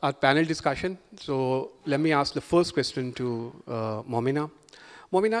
our panel discussion. So let me ask the first question to Momina. Momina,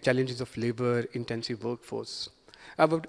challenges of labor intensive workforce, I would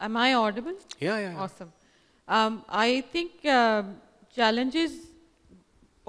Am I audible? Yeah. Awesome. I think challenges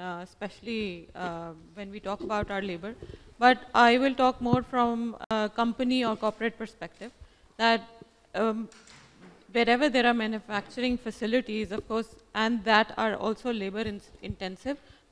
especially when we talk about our labor. But I will talk more from a company or corporate perspective, that wherever there are manufacturing facilities, of course, and that are also labor intensive,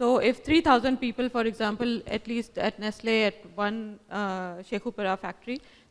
So if 3,000 people, for example, at least at Nestle, at one Sheikhupura factory,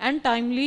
and timely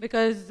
because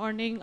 morning,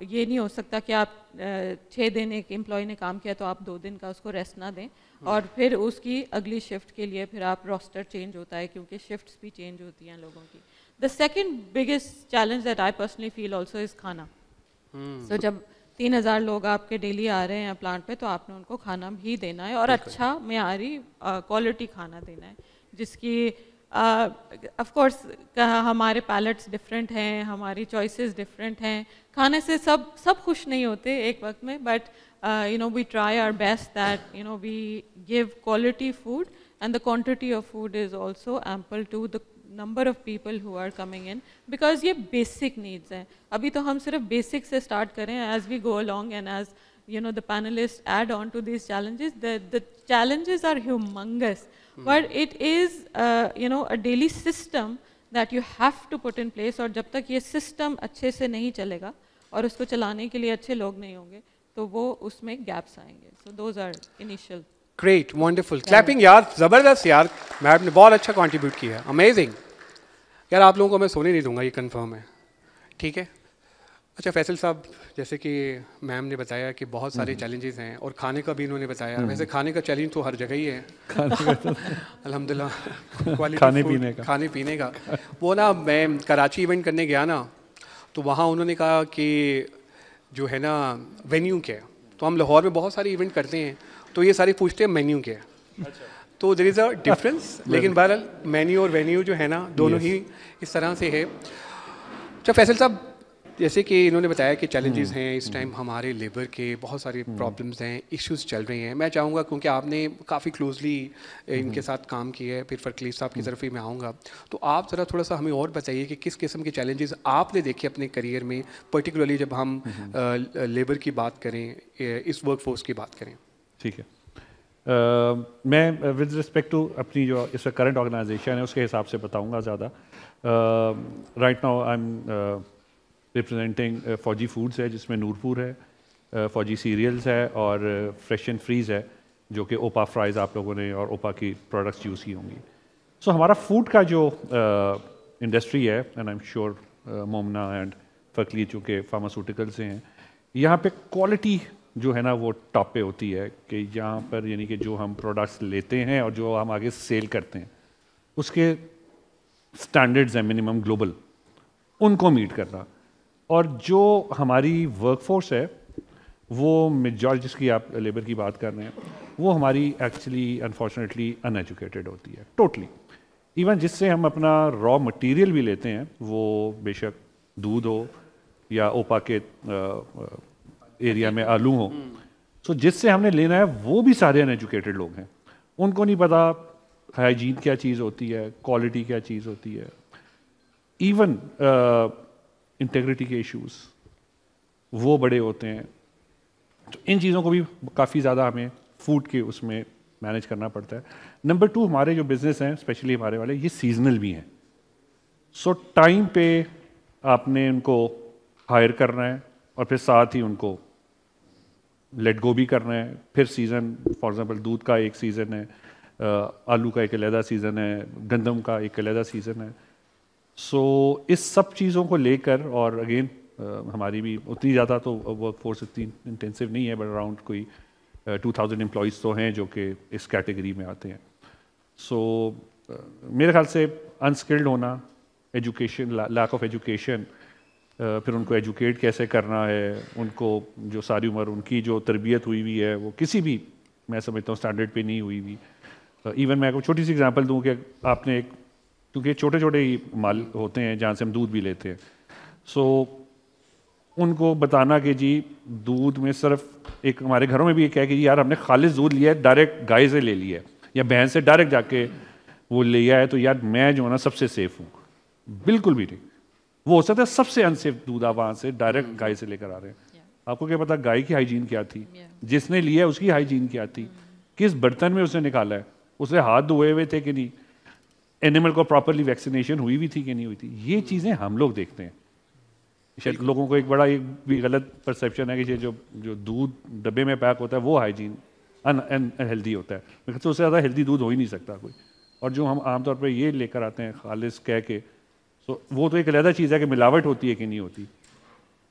یہ نہیں ہو سکتا کہ آپ 6 دن ایک employee نے کام کیا تو آپ 2 دن کا اس کو ریسٹ نہ دیں اور پھر اس کی اگلی شفٹ کے لیے پھر آپ روسٹر چینج ہوتا ہے کیونکہ شفٹس بھی چینج ہوتی ہیں لوگوں کی. The second biggest challenge that I personally feel also is کھانا. سو جب 3000 لوگ آپ کے ڈیلی آ رہے ہیں پلانٹ پہ تو آپ نے ان کو کھانا بھی دینا ہے اور اچھا معیاری کوالٹی کھانا دینا ہے جس کی آف کورس ہمارے پیلٹس ڈفرینٹ ہیں, ہماری چوائسیز ڈفرینٹ ہیں, کھانے سے سب خوش نہیں ہوتے ایک وقت میں, but we try our best that we give quality food and the quantity of food is also ample to the number of people who are coming in, because یہ بیسک نیڈس ہیں. ابھی تو ہم صرف بیسک سے start کریں as we go along and as the panelists add on to these challenges, the challenges are humongous, but it is a daily system that you have to put in place, اور جب تک یہ system اچھے سے نہیں چلے گا اور اس کو چلانے کے لیے اچھے لوگ نہیں ہوں گے تو وہ اس میں گیپس آئیں گے. So those are initial. Great, wonderful, clapping یار, زبردست یار, میم نے بہت اچھا کنٹریبیوٹ کیا ہے, امیزنگ یار. آپ لوگوں کو میں سونے نہیں دوں گا, یہ کنفرم ہے, ٹھیک ہے. اچھا فیصل صاحب, جیسے کہ میم نے بتایا کہ بہت سارے چیلنجز ہیں اور کھانے کا بھی انہوں نے بتایا. ویسے کھانے کا چیلنج تو ہر جگہ ہی ہے الحمد للہ, کھانے پینے کا. وہ نا میں کراچی ایونٹ کرنے گیا نا تو وہاں انہوں نے کہا کہ جو ہے نا وینیو کیا ہے, تو ہم لاہور میں بہت سارے ایونٹ کرتے ہیں تو یہ سارے پوچھتے ہیں مینیو کیا ہے, تو دیر از اے ڈفرینس. لیکن بہرحال مینیو اور وینیو جو ہے نا دونوں ہی اس طرح سے ہے. اچھا فیصل صاحب, جیسے کہ انہوں نے بتایا کہ چیلنجز ہیں اس ٹائم ہمارے لیبر کے, بہت سارے پرابلمس ہیں, ایشوز چل رہے ہیں. میں چاہوں گا کیونکہ آپ نے کافی کلوزلی ان کے ساتھ کام کیا ہے, پھر فرقلیف صاحب کی طرف ہی میں آؤں گا, تو آپ ذرا تھوڑا سا ہمیں اور بتائیے کہ کس قسم کے چیلنجز آپ نے دیکھے اپنے کریئر میں, پرٹیکولرلی جب ہم لیبر کی بات کریں, اس ورک فورس کی بات کریں. ٹھیک ہے, میں ود رسپیکٹ ٹو اپنی جو اس کا کرنٹ آرگنائزیشن ہے اس کے حساب سے بتاؤں گا زیادہ. Right now I am representing فوجی فوڈس ہے جس میں نورپور ہے, فوجی سیریلز ہے اور فریش اینڈ فریز ہے جو کہ اوپا فرائز آپ لوگوں نے اور اوپا کی پروڈکٹس یوز کی ہوں گی. سو ہمارا فوڈ کا جو انڈسٹری ہے, and I'm sure Momina and Farqli چونکہ فارماسوٹیکل سے ہیں, یہاں پہ کوالٹی جو ہے نا وہ ٹاپ پہ ہوتی ہے کہ یہاں پر یعنی کہ جو ہم پروڈکٹس لیتے ہیں اور جو ہم آگے سیل کرتے ہیں اس کے اسٹینڈرڈز ہیں منیمم گلوبل, ان کو میٹ کرنا. اور جو ہماری ورک فورس ہے وہ میجورٹی, جس کی آپ لیبر کی بات کر رہے ہیں, وہ ہماری ایکچولی انفارچونیٹلی ان ایجوکیٹڈ ہوتی ہے ٹوٹلی. ایون جس سے ہم اپنا را مٹیریل بھی لیتے ہیں, وہ بے شک دودھ ہو یا اوپا کے ایریا میں آلو ہو, سو جس سے ہم نے لینا ہے وہ بھی سارے ان ایجوکیٹڈ لوگ ہیں. ان کو نہیں پتا ہائیجین کیا چیز ہوتی ہے, کوالٹی کیا چیز ہوتی ہے, ایون انٹیگریٹی کے ایشوز وہ بڑے ہوتے ہیں. تو ان چیزوں کو بھی کافی زیادہ ہمیں فوڈ کے اس میں مینیج کرنا پڑتا ہے. نمبر 2, ہمارے جو بزنس ہیں اسپیشلی ہمارے والے, یہ سیزنل بھی ہیں. سو ٹائم پہ آپ نے ان کو ہائر کرنا ہے اور پھر ساتھ ہی ان کو لیٹ گو بھی کرنا ہے. پھر سیزن فار ایگزامپل دودھ کا ایک سیزن ہے, آلو کا ایک علیحدہ سیزن ہے, گندم کا ایک علیحدہ سیزن ہے. سو اس سب چیزوں کو لے کر, اور اگین ہماری بھی اتنی زیادہ تو ورک فورس اتنی انٹینسو نہیں ہے, بٹ اراؤنڈ کوئی 2000 امپلائیز تو ہیں جو کہ اس کیٹیگری میں آتے ہیں. سو میرے خیال سے انسکلڈ ہونا, ایجوکیشن, لیک آف ایجوکیشن, پھر ان کو ایجوکیٹ کیسے کرنا ہے, ان کو جو ساری عمر ان کی جو تربیت ہوئی ہوئی ہے وہ کسی بھی میں سمجھتا ہوں اسٹینڈرڈ پہ نہیں ہوئی ہوئی. ایون میں کو چھوٹی سی ایگزامپل دوں کہ آپ نے ایک, کیونکہ چھوٹے چھوٹے ہی مال ہوتے ہیں جہاں سے ہم دودھ بھی لیتے ہیں, سو ان کو بتانا کہ جی دودھ میں صرف ایک, ہمارے گھروں میں بھی یہ کہا کہ یار ہم نے خالص دودھ لیا ہے, ڈائریکٹ گائے سے لے لیا ہے یا بھینس سے ڈائریکٹ جا کے وہ لیا ہے, تو یار میں جو ہے نا سب سے سیف ہوں. بالکل بھی نہیں. وہ ہو سکتا ہے سب سے انسیف دودھ آپ وہاں سے ڈائریکٹ گائے سے لے کر آ رہے ہیں. آپ کو کیا پتا گائے کی ہائیجین کیا تھی, جس نے لیا اس کی ہائیجین کیا تھی, کس برتن میں اس نے نکالا ہے, اس نے ہاتھ دھوئے ہوئے تھے کہ نہیں, اینیمل کو پراپرلی ویکسینیشن ہوئی تھی کہ نہیں ہوئی تھی. یہ چیزیں ہم لوگ دیکھتے ہیں. شاید لوگوں کو ایک بڑا ایک بھی غلط پرسیپشن ہے کہ جو دودھ ڈبے میں پیک ہوتا ہے وہ ہائیجین ہیلدی ہوتا ہے. لیکن تو اس سے زیادہ ہیلدی دودھ ہو ہی نہیں سکتا کوئی. اور جو ہم عام طور پہ یہ لے کر آتے ہیں خالص کہہ کے, سو وہ تو ایک علیحدہ چیز ہے کہ ملاوٹ ہوتی ہے کہ نہیں ہوتی.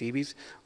CVs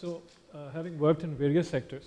So having worked in various sectors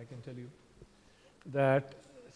I can tell you that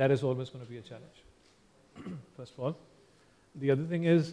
that is always going to be a challenge. First of all, the other thing is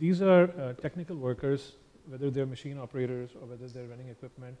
these are technical workers, whether they're machine operators or whether they're running equipment,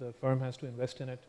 The firm has to invest in it.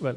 well,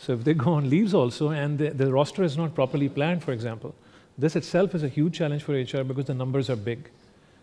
So if they go on leaves also and the roster is not properly planned, for example, this itself is a huge challenge for HR because the numbers are big.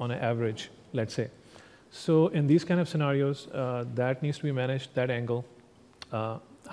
on an average, let's say. So in these kind of scenarios, that needs to be managed, that angle.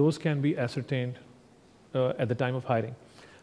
those can be ascertained at the time of hiring.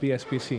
PSPC,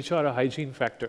HR a hygiene factor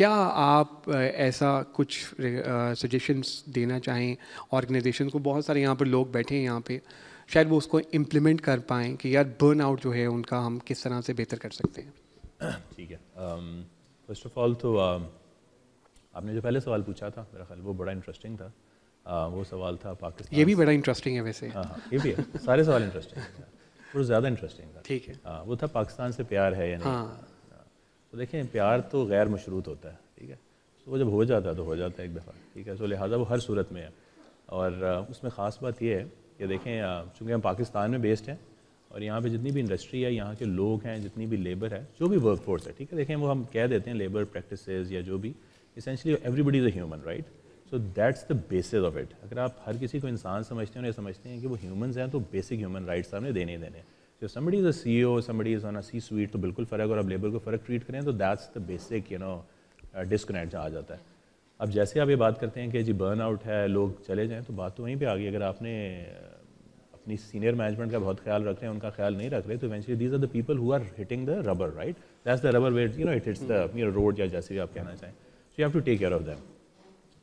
کیا آپ ایسا کچھ suggestions دینا چاہیں organization کو؟ بہت سارے یہاں پر لوگ بیٹھے ہیں یہاں پہ، شاید وہ اس کو امپلیمنٹ کر پائیں کہ یار برن آؤٹ جو ہے ان کا ہم کس طرح سے بہتر کر سکتے ہیں. ٹھیک ہے، فرسٹ آف آل تو آپ نے جو پہلے سوال پوچھا تھا میرا خیال وہ بڑا انٹرسٹنگ تھا. وہ سوال تھا پاکستان، یہ بھی بڑا انٹرسٹنگ ہے ویسے. ہاں یہ بھی ہے، سارے سوال انٹرسٹنگ ہیں، بہت زیادہ انٹرسٹنگ تھا. ٹھیک ہے. وہ تھا پاکستان سے پیار ہے یا نہیں. تو دیکھیں پیار تو غیر مشروط ہوتا ہے، ٹھیک ہے، تو وہ جب ہو جاتا ہے تو ہو جاتا ہے ایک دفعہ، ٹھیک ہے. تو لہٰذا وہ ہر صورت میں ہے. اور اس میں خاص بات یہ ہے کہ دیکھیں چونکہ ہم پاکستان میں بیسڈ ہیں اور یہاں پہ جتنی بھی انڈسٹری ہے، یہاں کے لوگ ہیں، جتنی بھی لیبر ہے، جو بھی ورک فورس ہے، ٹھیک ہے، دیکھیں وہ ہم کہہ دیتے ہیں لیبر پریکٹسز یا جو بھی، essentially everybody is a human, right. So that's the basis of it. اگر آپ ہر کسی کو انسان سمجھتے ہیں اور یہ سمجھتے ہیں کہ وہ ہیومنز ہیں تو بیسک ہیومن رائٹس آپ نے دینے ہی دینے. So somebody is a CEO, somebody is on a C-suite تو بالکل فرق، اور آپ لیبر کو فرق ٹریٹ کریں تو دیٹس دا بیسک ڈسکنیکٹ آ جاتا ہے. اب جیسے آپ یہ بات کرتے ہیں کہ جی برن آؤٹ ہے، لوگ چلے جائیں، تو بات تو وہیں پہ آ گئی. اگر آپ نے اپنی سینئر مینجمنٹ کا بہت خیال رکھ رہے ہیں، ان کا خیال نہیں رکھ رہے، تو eventually these are the people who are hitting the rubber, right. That's the rubber where it hits the road, یا جیسے بھی آپ کہنا چاہیں. So you have to take care of them.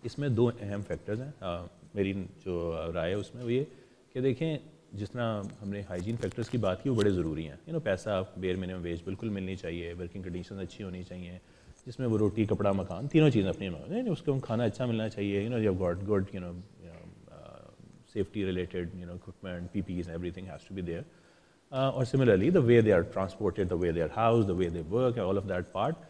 اس میں دو اہم فیکٹرز ہیں میری جو رائے ہے اس میں، وہ یہ کہ دیکھیں جس طرح ہم نے ہائیجین فیکٹرز کی بات کی وہ بڑے ضروری ہیں. پیسہ بیئر منیمم ویج بالکل ملنی چاہیے، ورکنگ کنڈیشنز اچھی ہونی چاہیے، جس میں وہ روٹی، کپڑا، مکان، تینوں چیزیں اپنی اس کو کھانا اچھا ملنا چاہیے. You have got good safety related equipment, PPEs and everything has to be there. Or similarly the way they are transported, the way they are housed, the way they work, all of that part,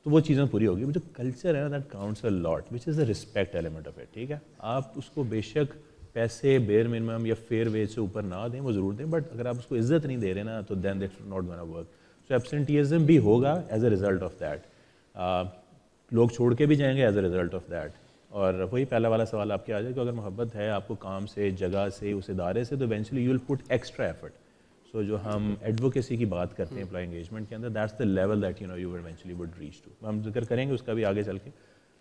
تو وہ چیزیں پوری ہوگی. جو culture ہے نا that counts a lot which is the respect element of it. ٹھیک ہے، آپ اس کو بے شک پیسے بیئر منیمم یا فیئر ویج سے اوپر نہ دیں، وہ ضرور دیں، بٹ اگر آپ اس کو عزت نہیں دے رہے نا تو then that's not gonna work. So absenteeism بھی ہوگا as a result of that. لوگ چھوڑ کے بھی جائیں گے as a result of that. اور وہی پہلا والا سوال آپ کے آ جائے کہ اگر محبت ہے آپ کو کام سے، جگہ سے، اس ادارے سے، تو eventually you will put extra effort. So جو ہم ایڈوکیسی کی بات کرتے ہیں امپلائی انگیجمنٹ کے اندر، that's the level that you eventually would reach to. ہم ذکر کریں گے اس کا بھی آگے چل کے.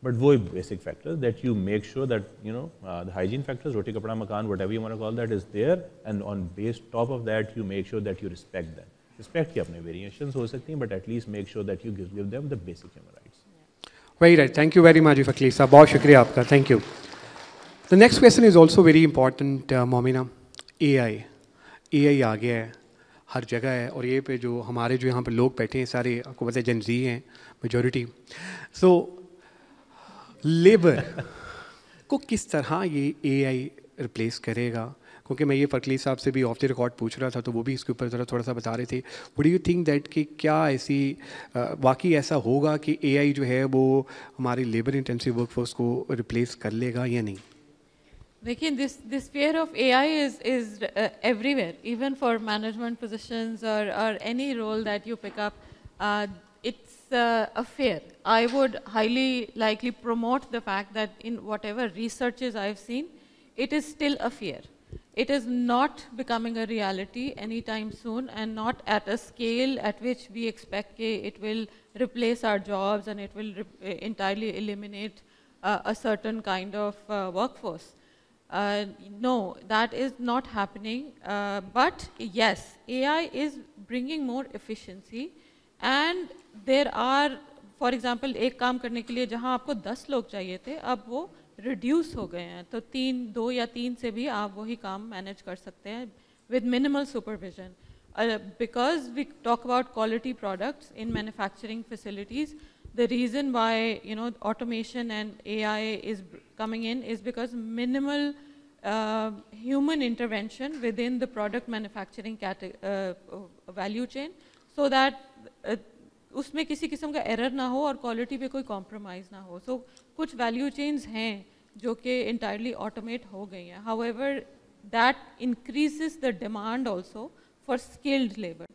بٹ وہ basic factor that you make sure that the hygiene factors, roti, kapda, makaan, whatever you want to call that, is there. And on base top of that you make sure that you respect them. Respect کی اپنے ویریشنز ہو سکتی ہیں، but at least make sure that you give them the basic human rights. Very right. Thank you very much Faqir Sahab, بہت شکریہ آپ کا. Thank you. The next question is also very important Momina. A I آ گیا ہے، ہر جگہ ہے، اور یہ پہ جو ہمارے جو یہاں پہ لوگ بیٹھے ہیں سارے آپ کو پتہ ہے جن زی ہیں میجورٹی. سو لیبر کو کس طرح یہ اے آئی ریپلیس کرے گا؟ کیونکہ میں یہ فقیر صاحب سے بھی آف دی ریکارڈ پوچھ رہا تھا تو وہ بھی اس کے اوپر تھوڑا سا بتا رہے تھے. وڈ یو تھنک دیٹ کہ کیا ایسی واقعی ایسا ہوگا کہ اے آئی جو ہے وہ ہماری لیبر انٹینسیو ورک فورس کو ریپلیس کر لے گا یا نہیں؟ دیکھیں this fear of AI is everywhere, even for management positions or any role that you pick up. It's a fear. I would highly likely promote the fact that in whatever researches I've seen, it is still a fear. It is not becoming a reality anytime soon, and not at a scale at which we expect it will replace our jobs and it will entirely eliminate a certain kind of workforce. No, that is not happening. But yes, AI is bringing more efficiency, and there are, for example, ایک کام کرنے کے لیے جہاں آپ کو 10 لوگ چاہیے تھے اب وہ ریڈیوس ہو گئے ہیں، تو 2 یا 3 سے بھی آپ وہی کام مینیج کر سکتے ہیں with minimal supervision. Because we talk about quality products in manufacturing facilities, the reason why automation and AI is coming in is because minimal human intervention within the product manufacturing value chain, so that اس میں کسی قسم کا error نہ ہو اور quality پہ کوئی compromise نہ ہو. سو کچھ ویلیو چینز ہیں جو کہ انٹائرلی آٹومیٹ ہو گئی ہیں. However, that increases the demand also for skilled labor,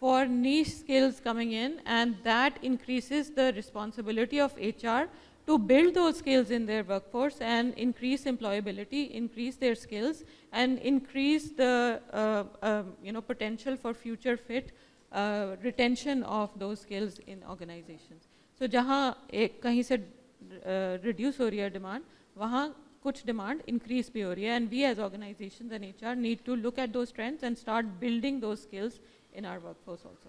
for niche skills coming in, and that increases the responsibility of HR to build those skills in their workforce and increase employability, increase their skills, and increase the potential for future fit retention of those skills in organizations. So جہاں کہیں سے reduce ہو رہی ہے demand, وہاں کچھ demand increase بھی ہو رہی ہے. And we as organizations and HR need to look at those trends and start building those skills in our workforce also.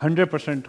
100%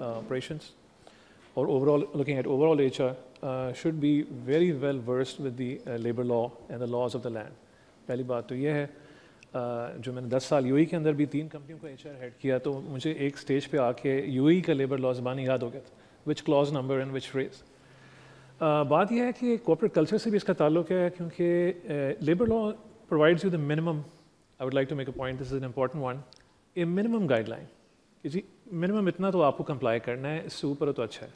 operations or overall looking at overall HR should be very well versed with the labor law and the laws of the land. پہلی بات تو یہ ہے جو میں نے 10 سال UAE کے اندر بھی 3 کمپنیوں کو HR ہیڈ کیا تو مجھے ایک سٹیج پہ آ کے UAE کا لیبر لا زبانی یاد ہو گیا تھا which clause number and which phrase. بات یہ ہے کہ کارپوریٹ کلچر سے بھی اس کا تعلق ہے کیونکہ labour law provides you the minimum. I would like to make a point, this is an important one, a minimum guideline کہ جی منیمم اتنا تو آپ کو کمپلائی کرنا ہے, اس سے اوپر تو اچھا ہے.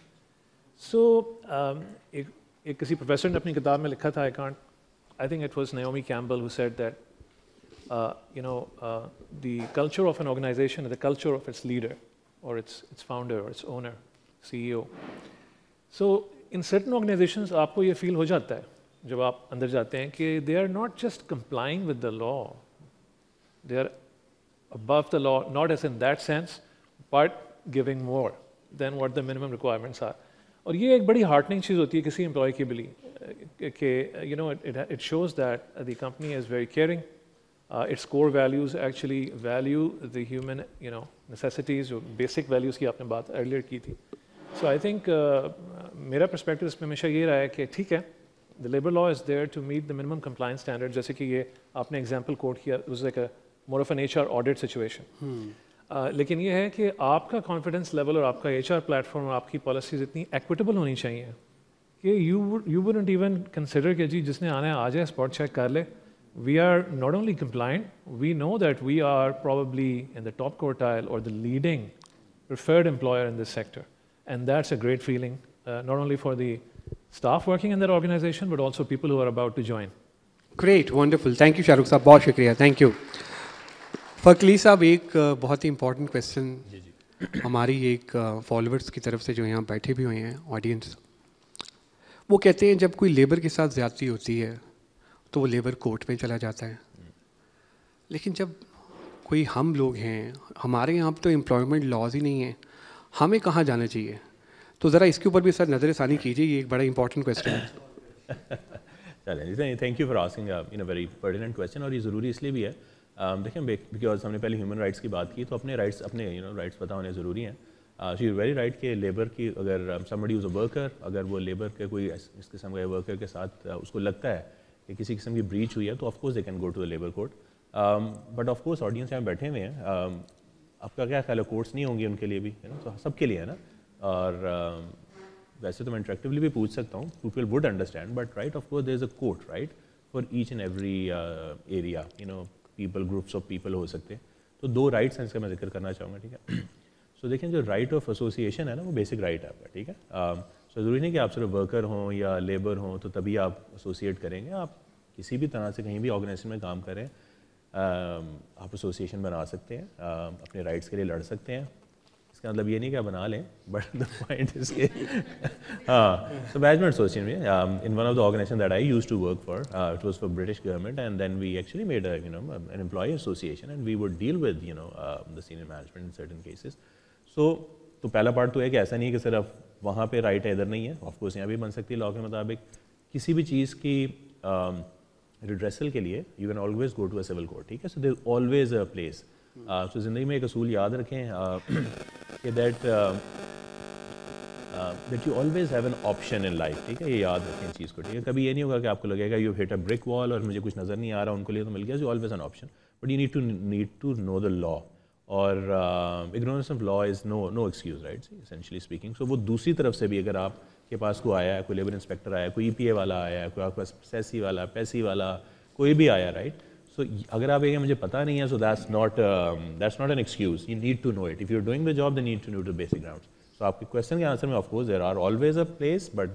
سو ایک کسی پروفیسر نے اپنی کتاب میں لکھا تھا, I think it was Naomi Campbell who said that the culture of an organization is the culture of its leader or its founder or its owner, CEO. So in certain organizations آپ کو یہ فیل ہو جاتا ہے جب آپ اندر جاتے ہیں کہ they are not just complying with the law, they are above the law, not as in that sense, but giving more than what the minimum requirements are. اور یہ ایک بڑی ہارٹننگ چیز ہوتی ہے کسی امپلائی کے لیے کہ it shows that the company is very caring. Its core values actually value the human necessities, جو basic values کی آپ نے بات earlier کی تھی. So I think میرا پرسپیکٹو اس میں ہمیشہ یہ رہا ہے کہ ٹھیک ہے, the labor law is there to meet the minimum compliance standard. جیسے کہ یہ آپ نے ایگزامپل کوٹ کیا, it was like a more of an HR audit situation. لیکن یہ ہے کہ آپ کا کانفیڈنس لیول اور آپ کا HR پلیٹفارم اور آپ کی پالیسیز اتنی ایکویٹیبل ہونی چاہیے کہ یو وڈنٹ ایون کنسیڈر کہ جی جس نے آنا ہے آ جائے, اسپاٹ چیک کر لے. We are not only compliant, we know that we are probably in the top quartile or the leading preferred employer in this sector. And that's a great feeling, not only for the staff working in that organization, but also people who are about to join. Great, wonderful. Thank you, Shahrukh صاحب, بہت شکریہ, thank you. فقلی صاحب, ایک بہت ہی important question ہماری ایک followers کی طرف سے جو یہاں بیٹھے بھی ہوئے ہیں آڈینس, وہ کہتے ہیں جب کوئی لیبر کے ساتھ زیادتی ہوتی ہے تو وہ لیبر کورٹ میں چلا جاتا ہے, لیکن جب کوئی ہم لوگ ہیں, ہمارے یہاں پہ تو امپلائمنٹ لاز ہی نہیں ہیں, ہمیں کہاں جانا چاہیے؟ تو ذرا اس کے اوپر بھی سر نظر ثانی کیجیے, یہ ایک بڑا امپورٹنٹ کویسچن ہے. چلیں, thank you for asking very pertinent question. اور یہ ضروری اس لیے بھی ہے, دیکھیں بیکاز ہم نے پہلے ہیومن رائٹس کی بات کی, تو اپنے رائٹس رائٹس پتہ ہونے ضروری ہیں. سو یو ویری رائٹ کہ لیبر کی اگر somebody who's a worker, اگر وہ لیبر کے کوئی اس قسم کا ورکر کے ساتھ اس کو لگتا ہے کہ کسی قسم کی بریچ ہوئی ہے, تو of course they can go to the labour court. But of course audience یہاں بیٹھے ہوئے ہیں, آپ کا کیا خیال ہے, کورٹس نہیں ہوں گی ان کے لیے بھی, تو سب کے لیے ہے نا. اور ویسے تو میں انٹریکٹیولی بھی پوچھ سکتا ہوں, people would understand, but right of course there is a court right for each and every area, people, groups of people ہو سکتے ہیں. تو 2 رائٹس ہیں اس کا میں ذکر کرنا چاہوں گا, ٹھیک ہے. سو دیکھیں جو رائٹ آف ایسوسیشن ہے نا, وہ بیسک رائٹ ہے آپ کا, ٹھیک ہے. سو ضروری نہیں کہ آپ صرف ورکر ہوں یا لیبر ہوں تو تبھی آپ ایسوسیٹ کریں گے. آپ کسی بھی طرح سے کہیں بھی آرگنائزیشن میں کام کریں, آپ ایسوسیشن بنا سکتے ہیں, اپنے رائٹس کے لیے لڑ سکتے ہیں. اس کا مطلب یہ نہیں کہ آپ بنا لیں, بٹ دا پوائنٹ از کہ ہاں. سو مینجمنٹ ایسوسیشن میں in one of the organisation that I used to work for, it was for British government, and then we actually made an employee association, and we would deal with the senior management in certain cases. So تو پہلا part تو ہے کہ ایسا نہیں ہے کہ صرف وہاں پہ رائٹ ہے, ادھر نہیں ہے. آف کورس یہاں بھی بن سکتی ہے لاء کے مطابق. کسی بھی چیز کی ریڈریسل کے لیے you can always go to a civil court, ٹھیک ہے. سو دیر آلویز اے پلیس. سو زندگی میں ایک اصول یاد رکھیں کہ that you always have an option in life, ٹھیک ہے. یہ یاد رکھیں اس چیز کو, ٹھیک ہے. کبھی یہ نہیں ہوگا کہ آپ کو لگے گا یو ہٹ اے بریک وال اور مجھے کچھ نظر نہیں آ رہا, ان کو لیے تو مل گیا. You always an option, but you need to know the law. اور ignorance of law is no excuse, right, essentially speaking. So وہ دوسری طرف سے بھی اگر آپ کے پاس کوئی آیا ہے, کوئی لیبر انسپیکٹر آیا, کوئی EPA والا آیا, کوئی آپ کے پاس سیسی والا, پیسی والا, کوئی بھی آیا, رائٹ. سو اگر آپ یہ مجھے پتہ نہیں ہے, so that's not an excuse. You need to know it. If you are doing the job then need to know the basic grounds. So آپ کے کویشچن کے آنسر میں of course there are always a place, but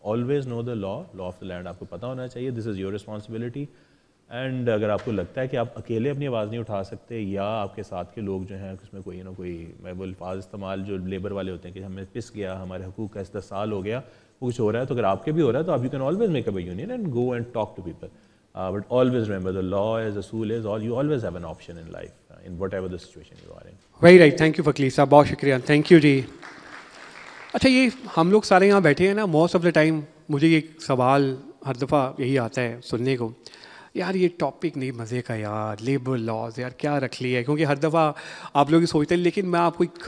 always know the law of the land. آپ کو پتہ ہونا چاہیے, this is your responsibility. And اگر آپ کو لگتا ہے کہ آپ اکیلے اپنی آواز نہیں اٹھا سکتے, یا آپ کے ساتھ کے لوگ جو ہیں اس میں کوئی میں وہ الفاظ استعمال جو لیبر والے ہوتے ہیں کہ ہمیں پس گیا, ہمارے حقوق کا استحصال ہو گیا, وہ کچھ ہو رہا ہے, تو اگر آپ کے بھی ہو رہا ہے تو آپ you can always make up a union and go and talk to people. But always remember the law is اصول is all, you always have an option in life in whatever the situation you are in. Very right, thank you Faqli صاحب, بہت شکریہ, thank you جی. اچھا, یہ ہم لوگ سارے یہاں بیٹھے ہیں نا, موسٹ آف دا ٹائم مجھے یہ سوال ہر دفعہ یہی آتا ہے سننے کو, یار یہ ٹاپک نہیں مزے کا یار, لیبر لاز یار کیا رکھ لیا ہے, کیونکہ ہر دفعہ آپ لوگ یہ سوچتے ہیں. لیکن میں آپ کو ایک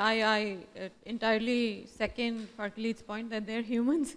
I entirely second Farkaleed's point that they're humans.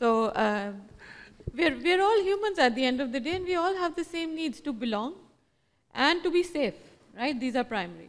So we're all humans at the end of the day and we all have the same needs to belong and to be safe, right? These are primary.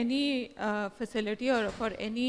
any facility or for any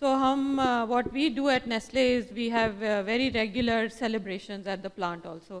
So what we do at Nestle is we have very regular celebrations at the plant also.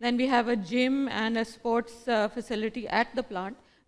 Then we have a gym and a sports facility at the plant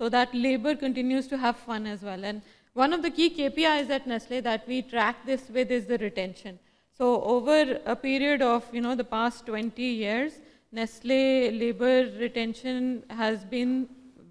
so that labor continues to have fun as well. And one of the key KPIs at Nestle that we track this with is the retention. So over a period of the past 20 years, Nestle labor retention has been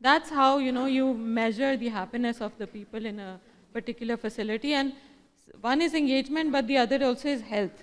that's how you measure the happiness of the people in a particular facility. And one is engagement, but the other also is health.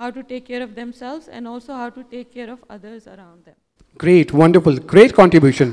how to take care of themselves and also how to take care of others around them. Great, wonderful, great contribution.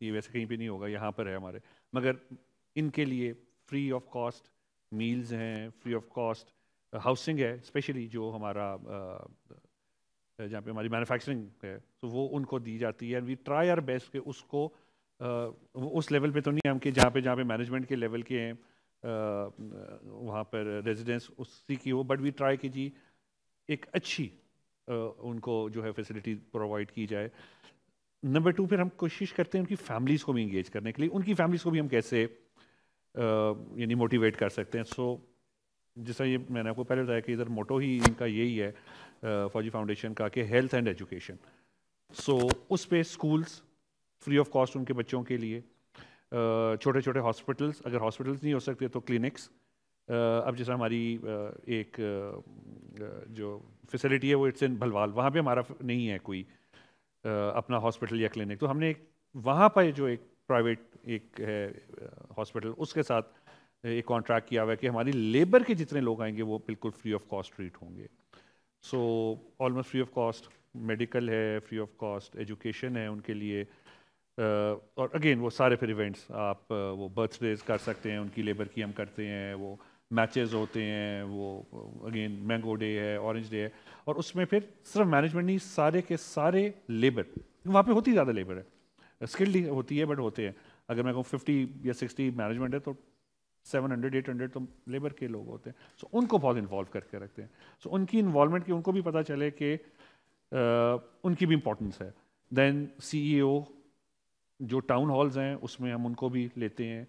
یہ ویسے کہیں پہ نہیں ہوگا, یہاں پر ہے ہمارے, مگر ان کے لیے فری آف کاسٹ میلز ہیں, فری آف کاسٹ ہاؤسنگ ہے, اسپیشلی جو ہمارا جہاں پہ ہماری مینوفیکچرنگ ہے تو وہ ان کو دی جاتی ہے. And we try our best کہ اس کو اس لیول پہ تو نہیں ہم کہ جہاں پہ مینجمنٹ کے لیول کے ہیں وہاں پر ریزیڈنس اسی کی ہو, بٹ وی ٹرائی کہ جی ایک اچھی ان کو جو ہے فیسلٹی پرووائڈ کی جائے. نمبر 2 پھر ہم کوشش کرتے ہیں ان کی فیملیز کو بھی انگیج کرنے کے لیے, ان کی فیملیز کو بھی ہم کیسے یعنی موٹیویٹ کر سکتے ہیں. سو جس طرح یہ میں نے آپ کو پہلے بتایا کہ ادھر موٹو ہی ان کا یہی ہے فوجی فاؤنڈیشن کا کہ ہیلتھ اینڈ ایجوکیشن. سو اس پہ اسکولس فری آف کاسٹ ان کے بچوں کے لیے, چھوٹے چھوٹے ہاسپٹلس, اگر ہاسپٹلس نہیں ہو سکتے تو کلینکس. اب جیسا ہماری ایک جو فیسلٹی ہے وہ اٹس ان بھلوال, وہاں پہ ہمارا نہیں ہے کوئی اپنا ہاسپٹل یا کلینک, تو ہم نے وہاں پہ جو ایک پرائیویٹ ایک ہے ہاسپٹل اس کے ساتھ ایک کانٹریکٹ کیا ہوا ہے کہ ہماری لیبر کے جتنے لوگ آئیں گے وہ بالکل فری آف کاسٹ ٹریٹ ہوں گے. سو almost free of cost medical ہے, فری آف کاسٹ ایجوکیشن ہے ان کے لیے, اور اگین وہ سارے پھر ایونٹس آپ وہ برتھ ڈیز کر سکتے ہیں ان کی لیبر کی ہم کرتے ہیں, وہ میچز ہوتے ہیں, وہ اگین مینگو ڈے ہے, اورنج ڈے ہے, اور اس میں پھر صرف مینجمنٹ نہیں سارے کے سارے لیبر, وہاں پہ ہوتی زیادہ لیبر ہے, اسکلڈ ہوتی ہے بٹ ہوتے ہیں. اگر میں کہوں 50 یا 60 مینجمنٹ ہے تو 700-800 تو لیبر کے لوگ ہوتے ہیں. سو ان کو بہت انوالو کر کے رکھتے ہیں. سو ان کی انوالومنٹ کی ان کو بھی پتہ چلے کہ ان کی بھی امپورٹنس ہے. دین CEO جو ٹاؤن ہالز ہیں اس میں ہم ان کو بھی لیتے ہیں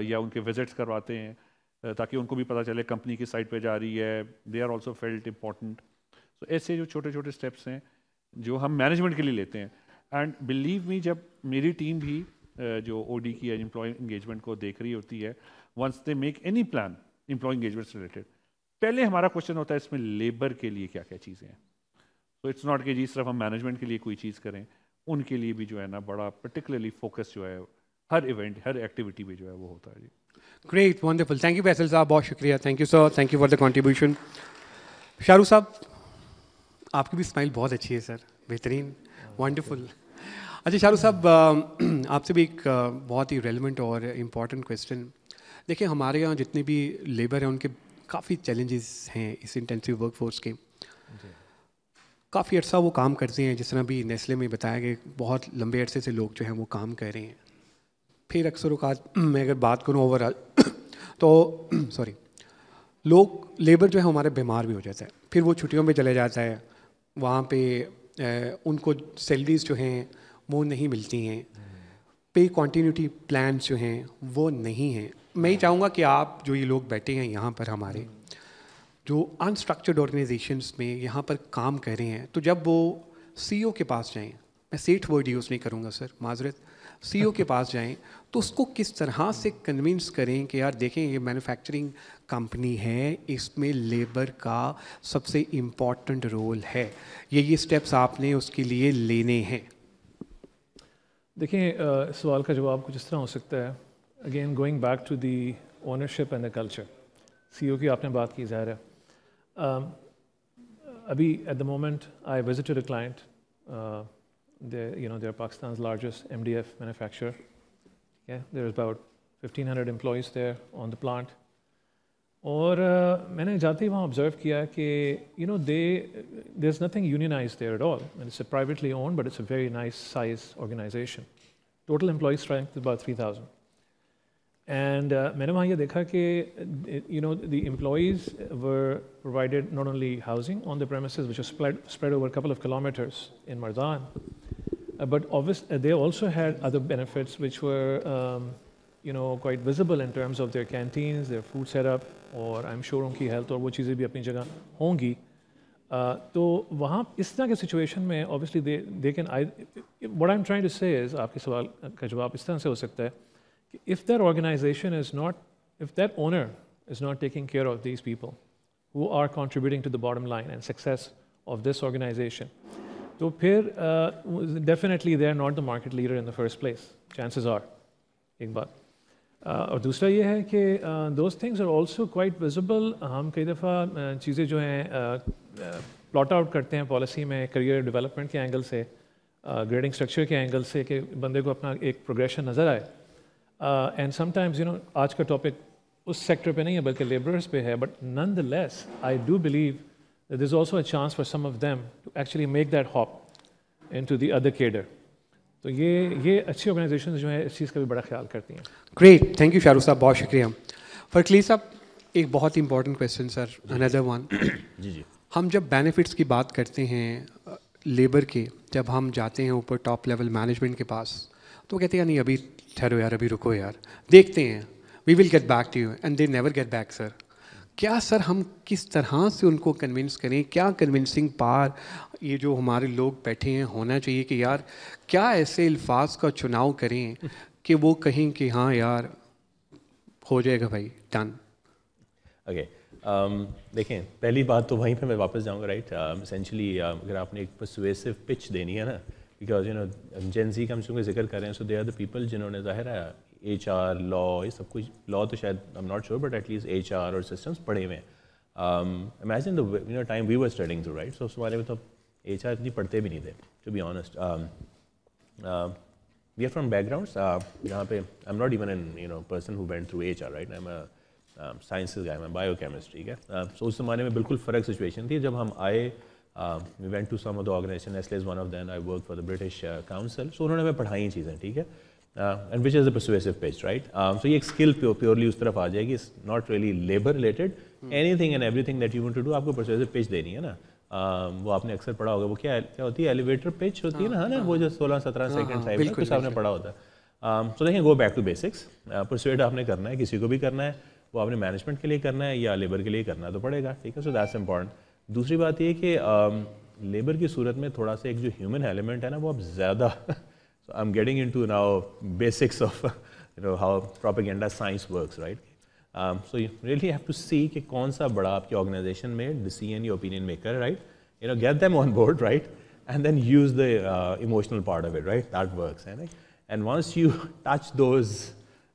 یا ان کے وزٹس کرواتے ہیں تاکہ ان کو بھی پتہ چلے کمپنی کی سائٹ پہ جا رہی ہے. They are also felt important. So ایسے جو چھوٹے چھوٹے اسٹیپس ہیں جو ہم مینجمنٹ کے لیے لیتے ہیں. اینڈ بلیو می جب میری ٹیم بھی جو OD کی امپلائی انگیجمنٹ کو دیکھ رہی ہوتی ہے, once they make any plan employee engagement سے ریلیٹڈ, پہلے ہمارا کوشچن ہوتا ہے اس میں لیبر کے لیے کیا کیا چیزیں ہیں. تو اٹس ناٹ کہ جی صرف ہم مینجمنٹ کے لیے کوئی چیز کریں, ان کے لیے بھی جو ہے نا بڑا پرٹیکولرلی فوکس جو ہے ہر ایونٹ ہر ایکٹیویٹی پہ جو ہے وہ ہوتا ہے. جی great, wonderful, thank you Faisal صاحب, بہت شکریہ, thank you sir, thank you for the contribution. Shah Rukh صاحب آپ کی بھی اسمائل بہت اچھی ہے سر, بہترین, ونڈرفل. اچھا شاہ رخ صاحب آپ سے بھی ایک بہت ہی ریلیونٹ اور امپورٹنٹ کویسچن. دیکھیں ہمارے یہاں جتنے بھی لیبر ہیں ان کے کافی چیلنجز ہیں اس انٹینسیو ورک فورس کے. کافی عرصہ وہ کام کرتے ہیں, جس طرح بھی نیسلے میں بتایا کہ بہت لمبے عرصے سے لوگ جو ہیں وہ کام کر رہے ہیں. پھر اکثر اوقات میں اگر بات کروں اوور آل تو سوری لوگ لیبر جو ہے ہمارے بیمار بھی ہو جاتا ہے, پھر وہ چھٹیوں پہ چلے جاتا ہے, وہاں پہ ان کو سیلریز جو ہیں وہ نہیں ملتی ہیں, پے کنٹینیوٹی پلانس جو ہیں وہ نہیں ہیں. میں یہ چاہوں گا کہ آپ جو یہ لوگ بیٹھے ہیں یہاں پر ہمارے جو انسٹرکچرڈ آرگنائزیشنس میں یہاں پر کام کر رہے ہیں, تو جب وہ CEO کے پاس جائیں, میں سیٹھ ورڈ یوز نہیں کروں گا سر, معذرت, CEO کے پاس جائیں تو اس کو کس طرح سے کنونس کریں کہ یار دیکھیں یہ مینوفیکچرنگ کمپنی ہے, اس میں لیبر کا سب سے امپورٹنٹ رول ہے, یہ اسٹیپس آپ نے اس کے لیے لینے ہیں. دیکھیں سوال کا جواب کچھ اس طرح ہو سکتا ہے, again going back to the ownership and the culture. CEO کی آپ نے بات کی, ظاہر ہے ابھی at the moment I visited a client, they are Pakistan's largest MDF manufacturer. Yeah, there's about 1,500 employees there on the plant. اور میں نے جاتے ہی وہاں آبزرو کیا کہ there's nothing unionized there at all. And it's a privately owned, but it's a very nice size organization. Total employee strength is about 3,000. And میں نے وہاں یہ دیکھا کہ the employees were provided not only housing on the premises, which was spread over a couple of kilometers in Mardan, but obviously they also had other benefits which were quite visible in terms of their canteens, their food setup, اور I'm sure ان کی health اور وہ چیزیں بھی اپنی جگہ ہوں گی. تو وہاں اس طرح کے سچویشن میں obviously they can, what I'm trying to say is, آپ کے سوال کا جواب اس طرح سے ہو سکتا ہے کہ if that organization is not, if that owner is not taking care of these people who are contributing to the bottom line and success of this organization, تو پھر definitely they are not the market leader in the first place, chances are. ایک بات. اور دوسرا یہ ہے کہ those things are also quite visible. ہم کئی دفعہ چیزیں جو ہیں پلاٹ آؤٹ کرتے ہیں پالیسی میں کریئر ڈیولپمنٹ کے اینگل سے. گریڈنگ اسٹرکچر کے اینگل سے کہ بندے کو اپنا ایک پروگریشن نظر آئے. اینڈ سم ٹائمز آج کا ٹاپک اس سیکٹر پہ نہیں ہے بلکہ لیبررس پہ ہے, but nonetheless I do believe there is also a chance for some of them to actually make that hop into the other cadre. تو یہ اچھی آرگنائزیشنز جو ہیں اس چیز کا بھی بڑا خیال کرتی ہیں. گریٹ, تھینک یو شاہ رخ صاحب, بہت شکریہ. فرقلی صاحب ایک بہت امپورٹنٹ کویشچن سر, اندر ون. جی ہم جب بینیفٹس کی بات کرتے ہیں لیبر کے, جب ہم جاتے ہیں اوپر ٹاپ لیول مینجمنٹ کے پاس, تو کہتے ہیں نہیں ابھی ٹھہرو یار, ابھی رکو یار, دیکھتے ہیں, we will get back to you, and they never get back. Sir کیا سر ہم کس طرح سے ان کو کنونس کریں, کیا کنونسنگ پار یہ جو ہمارے لوگ بیٹھے ہیں ہونا چاہیے کہ یار کیا ایسے الفاظ کا چناؤ کریں کہ وہ کہیں کہ ہاں یار ہو جائے گا بھائی, ڈن. اوکے, دیکھیں پہلی بات تو وہیں پہ میں واپس جاؤں گا, رائٹ. اسینشلی اگر آپ نے ایک پرسویسو پچ دینی ہے نا, بیکاز جین زی کا ہم چونکہ ذکر کر رہے ہیں, سو دے آر دا پیپل جنہوں نے ظاہر ہے ایچ آر, لا, یہ سب کچھ, لا تو شاید I'm not sure, but at least H R اور سسٹمس پڑھے ہوئے ہیں. Imagine the time we were studying through, right. So اس بارے میں تو ایچ آر اتنی پڑھتے بھی نہیں تھے, to be honest. We are from backgrounds جہاں پہ I'm not even an person who went through H R, right. I'm sciences guy, میں بایو کیمسٹری, ٹھیک ہے. سو اس زمانے میں بالکل فرق سچویشن تھی. جب ہم آئے, we went to some of the organisation, Nestle is one of them, I work for the British Council. So انہوں نے ہمیں پڑھائی چیزیں, ٹھیک ہے. And which is a persuasive pitch, right. So یہ ایک اسکل پیورلی اس طرف آ جائے گی, it's not really labour related. Anything and everything that you want to do, آپ کو پرسویسو پچ دینی ہے نا. وہ آپ نے اکثر پڑھا ہوگا, وہ کیا ہوتی ہے, ایلیویٹر پچ ہوتی ہے نا, وہ جو 16-17 سیکنڈ ٹائم کچھ آپ نے پڑھا ہوتا ہے. سو دیکھیں, go back to basics. Pursuit آپ نے کرنا ہے, کسی کو بھی کرنا ہے, وہ آپ نے مینجمنٹ کے لیے کرنا ہے یا لیبر کے لیے کرنا ہے تو پڑے گا, ٹھیک ہے. So that's important. دوسری بات یہ کہ لیبر کی صورت میں تھوڑا سا ایک جو ہیومن ایلیمنٹ ہے نا, وہ اب زیادہ, I'm getting into now basics of how propaganda science works, right. So you really have to see کہ کون سا بڑا آپ کی آرگنائزیشن میں ڈیسیژن یا opinion maker, right. Get them on board, right, and then use the emotional part of it, right. That works, ہے نا. And once you touch those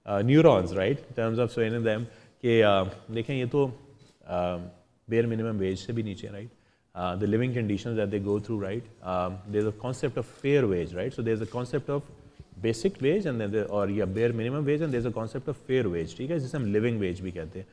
neurons, right, in terms of swinging them کہ دیکھیں یہ تو bare minimum wage سے بھی نیچے, right. The living conditions that they go through, right. There's a concept of fair wage, right. So there's a concept of basic wage and then or bare minimum wage, and there's a concept of fair wage, ٹھیک ہے, جسے ہم living wage بھی کہتے ہیں.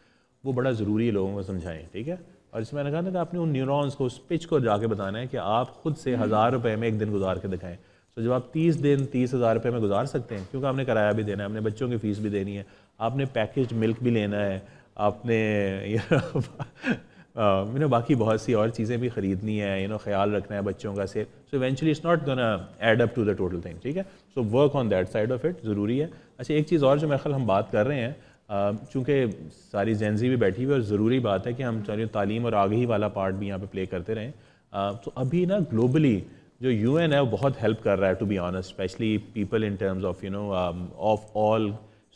وہ بڑا ضروری ہے لوگوں کو سمجھائیں, ٹھیک ہے. اور اس میں نے کہا نا کہ آپ نے ان نیورونس کو, اس پچ کو جا کے بتانا ہے کہ آپ خود سے 1000 روپے میں ایک دن گزار کے دکھائیں. تو جب آپ 30 دن 30,000 روپے میں گزار سکتے ہیں, کیونکہ آپ نے کرایہ بھی دینا ہے, آپ نے بچوں کی فیس بھی دینی ہے, آپ نے پیکیجڈ ملک بھی لینا ہے, آپ نے باقی بہت سی اور چیزیں بھی خریدنی ہے, خیال رکھنا ہے بچوں کا سے. So eventually it's not gonna add up to the total thing, ٹھیک ہے. So work on that side of it ضروری ہے. اچھا, ایک چیز اور جو میرے خیال ہم بات کر رہے ہیں, چونکہ ساری جینزی بھی بیٹھی ہوئی, اور ضروری بات ہے کہ ہم تعلیم اور آگہی والا پارٹ بھی یہاں پہ پلے کرتے رہیں. تو ابھی نا گلوبلی جو یو این ہے وہ بہت ہیلپ کر رہا ہے, to be honest, especially people in terms of of all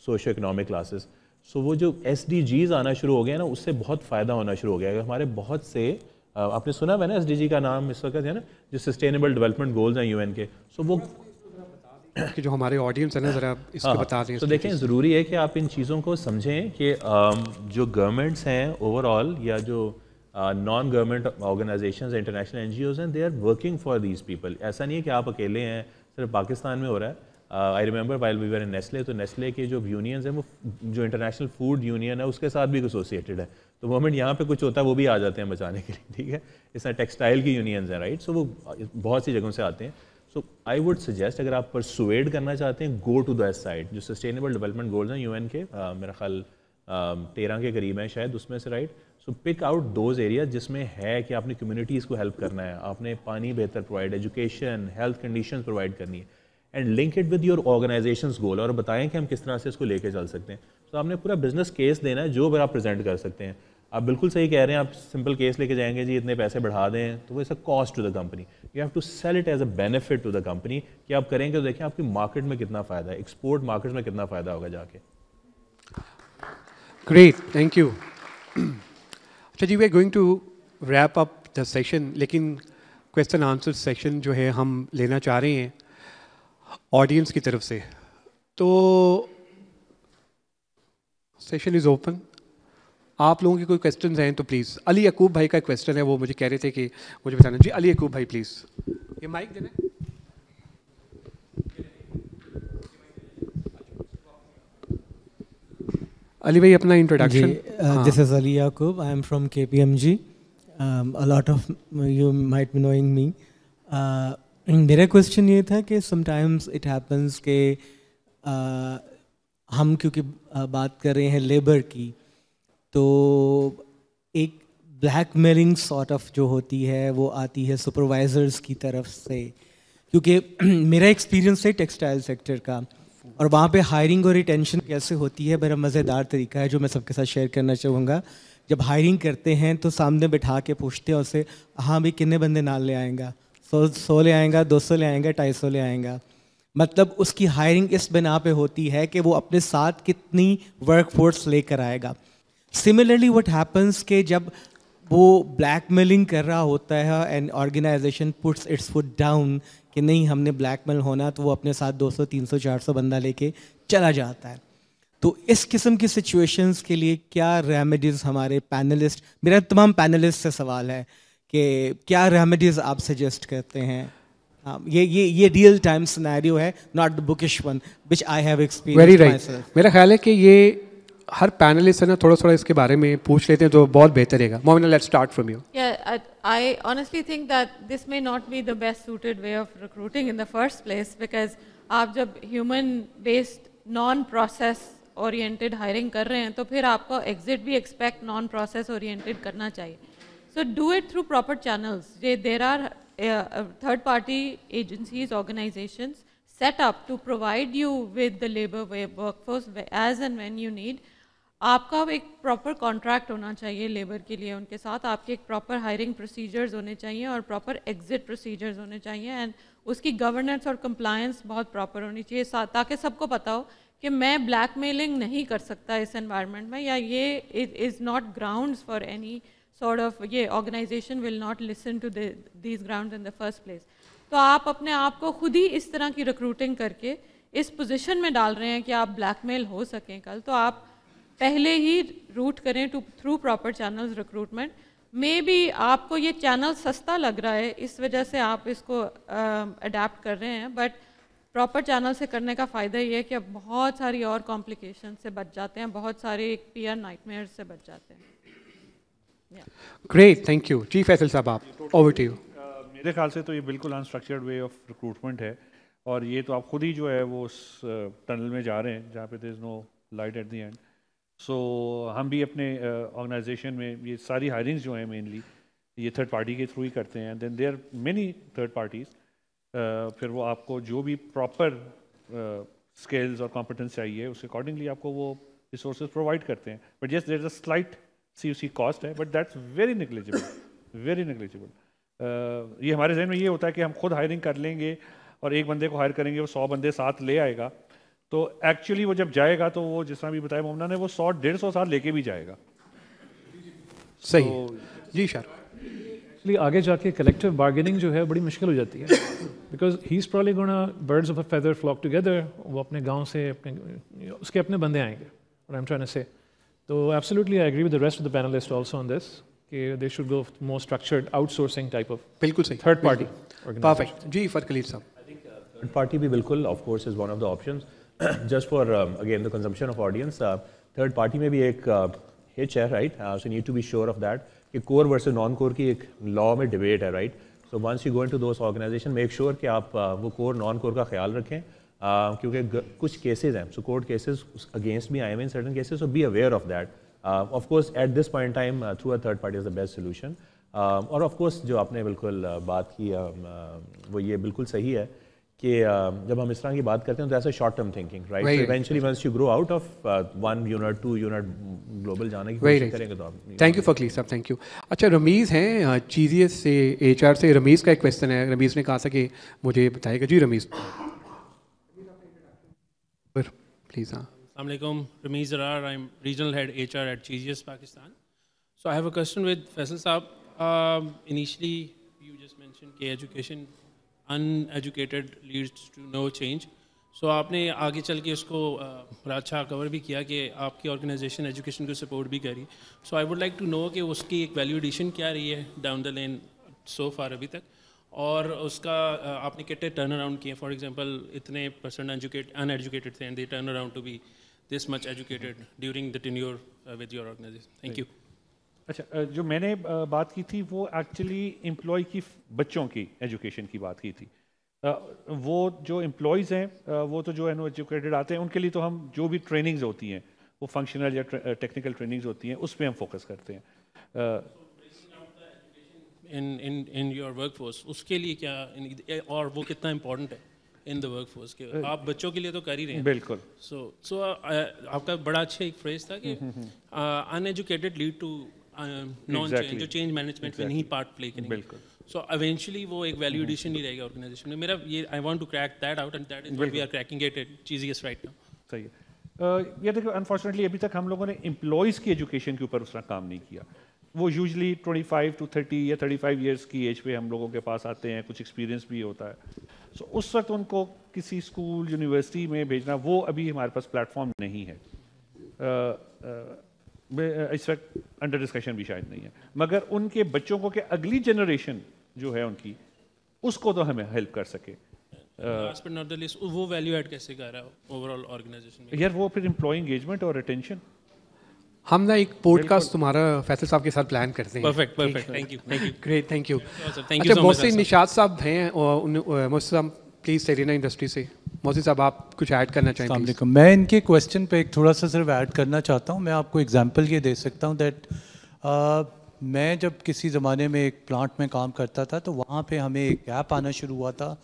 socio economic classes. So وہ جو ایس ڈی جیز آنا شروع ہو گیا نا, اس سے بہت فائدہ ہونا شروع ہو گیا ہے. ہمارے بہت سے, آپ نے سنا ہے نا ایس ڈی جی کا نام اس وقت ہے نا, جو سسٹینیبل ڈیولپمنٹ گولز ہیں یو این کے. سو وہ کہ جو ہمارے آڈینس ہے نا, ذرا اس کو بتا دیں. تو دیکھیں, ضروری ہے کہ آپ ان چیزوں کو سمجھیں کہ جو گورنمنٹس ہیں اوور آل, یا جو non government organisations, international N G Os ہیں, they are working for these people. ایسا نہیں ہے کہ آپ اکیلے ہیں, صرف پاکستان میں ہو رہا ہے. I remember while we were in Nestle, تو نیسلے کے جو یونینز ہیں وہ جو انٹرنیشنل فوڈ یونین ہے اس کے ساتھ بھی ایسوسیٹیڈ ہے. تو گورنمنٹ یہاں پہ کچھ ہوتا ہے وہ بھی آ جاتے ہیں بچانے کے لیے, ٹھیک ہے. اس طرح ٹیکسٹائل کی یونینز ہیں, رائٹ. سو وہ بہت سی جگہوں سے آتے ہیں. سو آئی ووڈ سجیسٹ, اگر آپ پرسویڈ کرنا چاہتے ہیں, گو ٹو دیٹ سائڈ. جو سسٹینیبل ڈیولپمنٹ گولز ہیں یو این کے, میرا خیال 13 کے قریب ہیں شاید اس میں سے, right. So pick out those areas جس میں ہے کہ آپ نے کمیونٹیز کو ہیلپ کرنا ہے, آپ نے پانی بہتر provide, education, health conditions provide کرنی ہے, and link it with your organisations goal, اور بتائیں کہ ہم کس طرح سے اس کو لے کے چل سکتے ہیں. تو آپ نے پورا بزنس کیس دینا ہے جو بھی آپ پریزنٹ کر سکتے ہیں. آپ بالکل صحیح کہہ رہے ہیں, آپ سمپل کیس لے کے جائیں گے, جی اتنے پیسے بڑھا دیں, تو وہ اس cost to the company. You have to sell it as a benefit to the company, کہ آپ کریں گے تو دیکھیں آپ کی مارکیٹ میں کتنا فائدہ ہے, ایکسپورٹ مارکیٹ میں کتنا فائدہ ہوگا جا کے. Great, thank you. اچھا جی, we are going to wrap up the session, لیکن کویشچن آنسر سیشن جو ہے ہم لینا چاہ رہے ہیں آڈینس کی طرف سے. تو سیشن از اوپن. آپ لوگوں کے کوئی کویشچنز ہیں تو پلیز. علی یعقوب بھائی کا کویشچن ہے, وہ مجھے کہہ رہے تھے کہ مجھے بتانا. جی علی یعقوب بھائی پلیز, یہ مائک دینا. علی بھائی اپنا introduction. This is Ali Yaqub. I am from KPMG. A lot of you might be knowing me. میرا کویشچن یہ تھا کہ سم ٹائمز اٹ ہیپنس کہ ہم کیونکہ بات کر رہے ہیں لیبر کی, تو ایک بلیک میلنگ سارٹ آف جو ہوتی ہے وہ آتی ہے سپروائزرز کی طرف سے, کیونکہ میرا ایکسپیرینس ہے ٹیکسٹائل سیکٹر کا, اور وہاں پہ ہائرنگ اور ریٹینشن کیسے ہوتی ہے, بڑا مزیدار طریقہ ہے جو میں سب کے ساتھ شیئر کرنا چاہوں گا. جب ہائرنگ کرتے ہیں تو سامنے بٹھا کے پوچھتے ہیں اسے, ہاں بھی کتنے بندے نال لے آئیں گا, 100 لے آئیں گا, 200 لے آئیں گا, 250 لے آئیں گا. مطلب اس کی ہائرنگ اس بنا پہ ہوتی ہے کہ وہ اپنے ساتھ کتنی ورک فورس لے کر آئے گا. سملرلی وٹ ہیپنس کہ جب وہ بلیک میلنگ کر رہا ہوتا ہے and organisation puts its foot down کہ نہیں ہم نے بلیک میل ہونا, تو وہ اپنے ساتھ 200 300 400 بندہ لے کے چلا جاتا ہے. تو اس قسم کی سچویشنز کے لیے کیا ریمیڈیز ہمارے پینلسٹ, میرا تمام پینلسٹ سے سوال ہے کہ کیا ریمیڈیز آپ سجیسٹ کرتے ہیں؟ یہ ریئل ٹائم سینیریو ہے, not the bookish one which I have experience myself. میرا خیال ہے کہ یہ ہر پینلسٹ سے نا تھوڑا اس کے بارے میں پوچھ لیتے ہیں تو بہت بہتر رہے گا. Momina, let's start from you. Yeah, I honestly think that this may not be the best suited way of recruiting in the first place, because آپ جب human based non process oriented hiring کر رہے ہیں تو پھر آپ کو exit بھی expect non process oriented کرنا چاہیے. So do it through proper channels. There are third party agencies, organizations set up to provide you with the labor workforce as and when you need. آپ کا ایک proper contract ہونا چاہیے labour کے لیے ان کے ساتھ, آپ کے ایک پراپر ہائرنگ پروسیجرز ہونے چاہیے اور پراپر ایگزٹ پروسیجرز ہونے چاہیے, اینڈ اس کی گورننس اور کمپلائنس بہت پراپر ہونی چاہیے تاکہ سب کو پتہ ہو کہ میں بلیک میلنگ نہیں کر سکتا اس انوائرمنٹ میں, یا یہ is not grounds for any sort of, یہ organisation will not listen to these grounds in the first place. تو آپ اپنے آپ کو خود ہی اس طرح کی ریکروٹنگ کر کے اس پوزیشن میں ڈال رہے ہیں کہ آپ بلیک میل ہو سکیں کل, تو آپ پہلے ہی روٹ کریں through proper channels recruitment. Maybe آپ کو یہ چینل سستا لگ رہا ہے اس وجہ سے آپ اس کو اڈیپٹ کر رہے ہیں, بٹ پراپر چینل سے کرنے کا فائدہ یہ ہے کہ اب بہت ساری اور کمپلیکیشن سے بچ جاتے ہیں, بہت سارے پی آر نائٹ میئر سے بچ جاتے ہیں. Great, thank you. جی فیصل صاحب, آپ اوور ٹو یو. میرے خیال سے تو یہ بالکل انسٹرکچرڈ وے آف ریکروٹمنٹ ہے, اور یہ تو آپ خود ہی جو ہے وہ اس ٹنل میں جا رہے ہیں جہاں پہ دیر از نو لائٹ ایٹ دی اینڈ. سو ہم بھی اپنے آرگنائزیشن میں یہ ساری ہائرنگز جو ہیں مینلی یہ تھرڈ پارٹی کے تھرو ہی کرتے ہیں. دین دیر مینی تھرڈ پارٹیز, پھر وہ آپ کو جو بھی پراپر اسکلز اور کمپٹنس چاہیے اس کے اکارڈنگلی آپ کو وہ ریسورسز پرووائڈ کرتے ہیں. But yes there is a slight سی اس کی کاسٹ ہے, but that's very negligible, very negligible. یہ ہمارے ذہن میں یہ ہوتا ہے کہ ہم خود ہائرنگ کر لیں گے اور ایک بندے کو ہائر کریں گے, وہ 100 بندے ساتھ لے آئے گا, تو ایکچولی وہ جب جائے گا تو وہ جس طرح بھی بتایا مومنہ نے, وہ 100-150 سال لے کے بھی جائے گا. صحیح. جی شاہ ایکچولی آگے جا کے کلیکٹیو بارگیننگ جو ہے بڑی مشکل ہو جاتی ہے, because he is probably gonna birds of a feather flock together. وہ اپنے گاؤں سے اس کے اپنے بندے آئیں گے, اور آئی ایم ٹرائنگ ٹو سے. تو absolutely I agree with the rest of the panelist also on this کہ they should go more structured outsourcing type of. بالکل صحیح, تھرڈ پارٹی. پرفیکٹ. جی فرقلیف صاحب. تھرڈ پارٹی بھی بالکل of course is one of the options just for again the consumption of audience. Third party میں بھی ایک hitch ہے, right? So you need to be sure of that کہ core versus non core کی ایک law میں debate ہے, right? So once you go into those organization, make sure کہ آپ وہ core non core کا خیال رکھیں, کیونکہ کچھ cases ہیں, so court cases against بھی آئے ہوئے in certain cases, so be aware of that. Of course at this point in time through a third party is the best solution. اور of course جو آپ نے بالکل بات کی وہ یہ بالکل صحیح ہے کہ جب ہم اس طرح کی بات کرتے ہیں تو ایسا short term thinking, right? Eventually once you grow out of 1 unit 2 unit global جانے کی کوشش کریں گے تو آپ. تھینک یو فقلی صاحب, تھینک یو. اچھا رمیز ہیں چیزیس سے, ایچ آر سے. رمیز کا ایک کویشچن ہے, رمیز نے کہا تھا کہ مجھے بتائے گا. جی رمیز پلیز. ہاں السلام علیکم, Rameez Zarar, I am regional head H R at Cheezious Pakistan. So I have a question with Faisal صاحب. انیشلی یو جسٹ مینشن کہ education uneducated leads to no change. So آپ نے آگے چل کے اس کو بڑا اچھا کور بھی کیا کہ آپ کی آرگنائزیشن ایجوکیشن کو سپورٹ بھی کری. So I would like to know کہ اس کی ایک ویلیو ایڈیشن کیا رہی ہے down the lane so for ابھی تک, اور اس کا آپ نے کتنے ٹرن اراؤنڈ کیے. فار ایگزامپل اتنے پرسنٹ ان ایجوکیٹڈ تھے and they turn around to be this much educated during the tenure with your organization? Thank you. اچھا جو میں نے بات کی تھی وہ ایکچولی امپلائی کی بچوں کی ایجوکیشن کی بات کی تھی. وہ جو امپلائیز ہیں وہ تو جو ہے نا ایجوکیٹڈ آتے ہیں, ان کے لیے تو ہم جو بھی ٹریننگز ہوتی ہیں وہ فنکشنل یا ٹیکنیکل ٹریننگز ہوتی ہیں اس پہ ہم فوکس کرتے ہیں. in your workforce اس کے لیے کیا اور وہ کتنا امپورٹنٹ ہے ان دا ورک فورس کے آپ بچوں کے لیے تو کر ہی رہے ہیں. بالکل. سو آپ کا بڑا اچھا ایک فریز تھا کہ uneducated lead to non change, جو چینج مینجمنٹ میں نہیں پارٹ پلے کریں. بالکل. سو ایونچولی وہ ایک ویلیو ایڈیشن نہیں رہے گا آرگنائزیشن میں. میرا یہ I want to crack that out and that is what we are cracking it at Cheezious right now. صحیح ہے. یہ دیکھو انفارچونیٹلی ابھی تک ہم لوگوں نے امپلائیز کی ایجوکیشن کے اوپر اس طرح کام نہیں کیا. وہ یوزلی 25 to 30 یا 35 ایئرس کی ایج پہ ہم لوگوں کے پاس آتے ہیں, کچھ ایکسپیرینس بھی ہوتا ہے. سو اس وقت ان کو کسی اسکول یونیورسٹی میں بھیجنا وہ ابھی ہمارے پاس پلیٹ فارم نہیں ہے, اس وقت انڈر ڈسکشن بھی شاید نہیں ہے. مگر ان کے بچوں کو کہ اگلی جنریشن جو ہے ان کی اس کو تو ہمیں ہیلپ کر سکے. Last but not the least وہ ویلیو ایڈ کیسے کر رہا ہے اوور آل آرگنائزیشن میں؟ یار وہ پھر امپلائی انگیجمنٹ اور ریٹینشن. ہم نا ایک پوڈ کاسٹ تمہارا فیصل صاحب کے ساتھ پلان کرتے ہیں. Perfect perfect. Thank you thank you. Great, thank you. Thank you so much. Mohsin Nishat صاحب ہیں محسن صاحب پلیز سیرینا انڈسٹری سے. محسن صاحب آپ کچھ ایڈ کرنا چاہیں؟ السلام علیکم. میں ان کے کویسچن پہ ایک تھوڑا سا صرف ایڈ کرنا چاہتا ہوں. میں آپ کو ایگزامپل یہ دے سکتا ہوں دیٹ میں جب کسی زمانے میں ایک پلانٹ میں کام کرتا تھا تو وہاں پہ ہمیں ایک گیپ آنا شروع ہوا تھا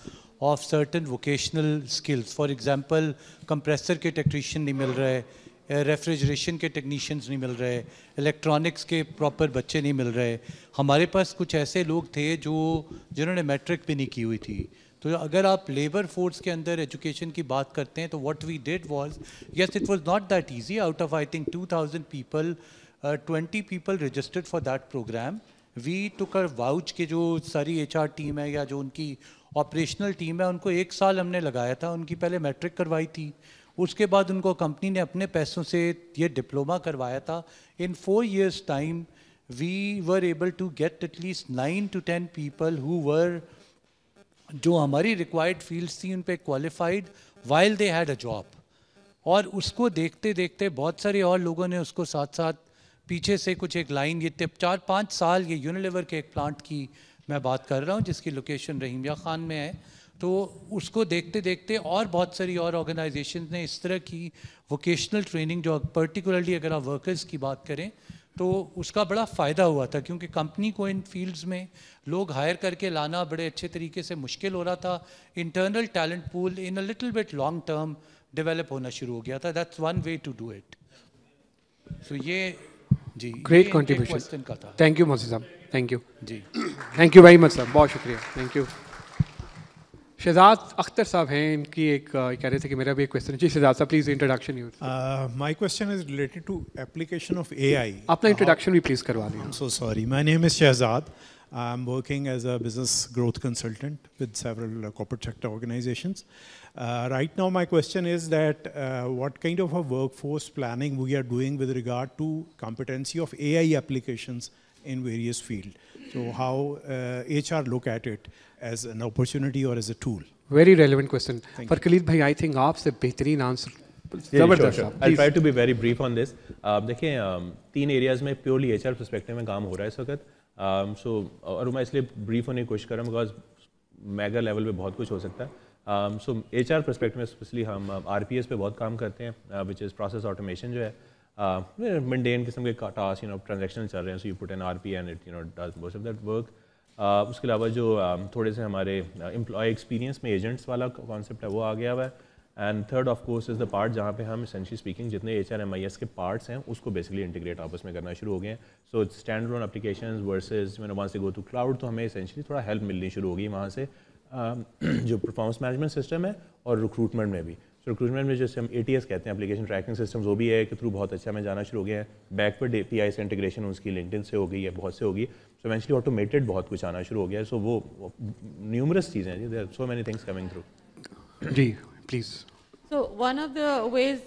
of certain vocational skills. For example compressor کے ٹیکنیشین نہیں مل رہے, ریفریجریشن کے ٹیکنیشینز نہیں مل رہے, الیکٹرانکس کے پراپر بچے نہیں مل رہے. ہمارے پاس کچھ ایسے لوگ تھے جنہوں نے میٹرک بھی نہیں کی ہوئی تھی. تو اگر آپ لیبر فورس کے اندر ایجوکیشن کی بات کرتے ہیں تو what we did was, yes it was not that easy. Out of I think 2000 people 20 people registered for that program. We took uh voucher کے جو ساری ایچ آر ٹیم ہے یا جو ان کی آپریشنل ٹیم ہے ان کو 1 سال ہم نے لگایا تھا. ان کی پہلے میٹرک کروائی تھی, اس کے بعد ان کو کمپنی نے اپنے پیسوں سے یہ ڈپلوما کروایا تھا. In 4 years time we were able to get at least 9 to 10 people who were جو ہماری ریکوائرڈ فیلڈس تھیں ان پہ qualified while they had a job. اور اس کو دیکھتے دیکھتے بہت سارے اور لوگوں نے اس کو ساتھ ساتھ پیچھے سے کچھ ایک لائن, یہ 4-5 سال یہ یونیلیور کے ایک پلانٹ کی میں بات کر رہا ہوں جس کی لوکیشن رحیمیہ خان میں ہے. تو اس کو دیکھتے دیکھتے اور بہت ساری اور آرگنائزیشنز نے اس طرح کی ووکیشنل ٹریننگ جو پرٹیکولرلی اگر آپ ورکرز کی بات کریں تو اس کا بڑا فائدہ ہوا تھا, کیونکہ کمپنی کو ان فیلڈز میں لوگ ہائر کر کے لانا بڑے اچھے طریقے سے مشکل ہو رہا تھا. Internal talent pool in a little bit long term develop ہونا شروع ہو گیا تھا. That's one way to do it. So یہ جی گریٹ کنٹریبیوشن کا تھا. Thank you Mohsin Sahab, thank you. جی تھینک یو ویری مچ صاحب, بہت شکریہ, تھینک یو. شہزاد اختر صاحب ہیں, ان کی ایک کہہ رہے تھے کہ میرا بھی ایک کویشچن ہے. جی شہزاد صاحب please introduction. My question is related to application of AI. اپنا انٹروڈکشن بھی پلیز کروا دیں. I'm so sorry. My name is Shahzad. I'm working as a business growth consultant with several corporate sector organizations. Right now my question is that what kind of a workforce planning we are doing with regard to competency of AI applications in various fields. So how HR look at it as an opportunity or as a tool? Very relevant question. For Khalid bhai, I think آپ سے بہترین answer. زبردست. I'll try to be very brief on this. دیکھیں 3 areas میں purely H R perspective میں کام ہو رہا ہے اس وقت. سو اور میں اس لیے بریف ہونے کی کوشش کر رہا ہوں بیکاز میگا لیول پہ بہت کچھ ہو سکتا ہے. سو ایچ آر پرسپیکٹو میں اسپیشلی ہم آر پی ایس پہ بہت کام کرتے ہیں وچ از پروسیس آٹومیشن جو ہے منڈین قسم کے ٹاسک ٹرانزیکشن چل رہے ہیں. So you put N R P and it does most of that work. اس کے علاوہ جو تھوڑے سے ہمارے امپلائی ایکسپیرینس میں ایجنٹس والا کانسیپٹ ہے وہ آ گیا ہوا ہے. And third of course is the part جہاں پہ ہم اسینشلی اسپیکنگ جتنے H R M I S کے پارٹس ہیں اس کو بیسکلی انٹیگریٹ آپس میں کرنا شروع ہو گئے ہیں. سو اسٹینڈ لون اپلیکیشنز ورسز وہاں سے گو ٹو کلاؤڈ, تو ہمیں اسینشلی تھوڑا ہیلپ ملنی شروع ہوگی وہاں سے جو پرفارمنس مینجمنٹ سسٹم ہے اور ریکروٹمنٹ میں بھی. سو ریکروٹمنٹ میں جیسے ہم اے ٹی ایس کہتے ہیں اپلیکیشن ٹریکنگ سسٹمز, وہ بھی ہے کہ تھرو بہت اچھا میں جانا شروع ہو گیا ہے. بیک پر پی آئی سے انٹیگریشن اس کی لنکڈن سے ہو گئی ہے, بہت سے ہوگی. سو ایونچولی آٹومیٹڈ بہت کچھ آنا شروع ہو گیا ہے. سو وہ نیومرس چیزیں ہیں, there are so many things coming through. جی please. So one of the ways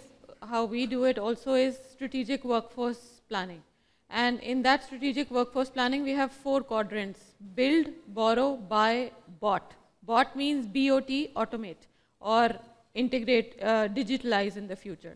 how we do it also is strategic workforce planning. And in that strategic workforce planning, we have 4 quadrants: build, borrow, buy, bot. Bot means BOT, automate, or integrate, digitalize in the future.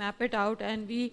map it out and we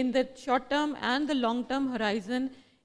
in the short term and the long term horizon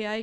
AI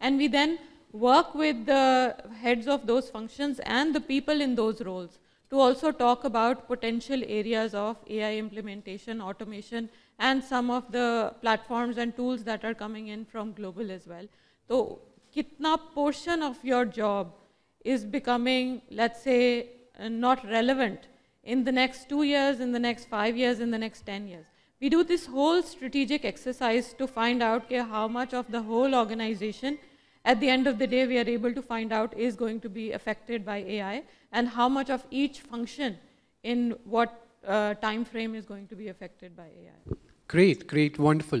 And we then work with the heads of those functions and the people in those roles to also talk about potential areas of AI implementation, automation, and some of the platforms and tools that are coming in from global as well. So, kitna portion of your job is becoming, let's say, not relevant in the next 2 years, in the next 5 years, in the next 10 years. We do this whole strategic exercise to find out how much of the whole organization, at the end of the day, we are able to find out is going to be affected by AI, and how much of each function in what time frame is going to be affected by AI. Great, great, wonderful.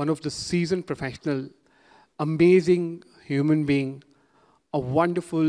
One of the seasoned professional, amazing human being, a wonderful,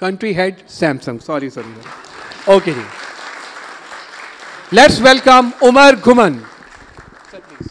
country head Samsung. Sorry. Okay ji. Let's welcome Umar Ghuman. Sir please.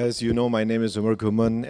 As you know, my name is Umar Ghuman.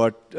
But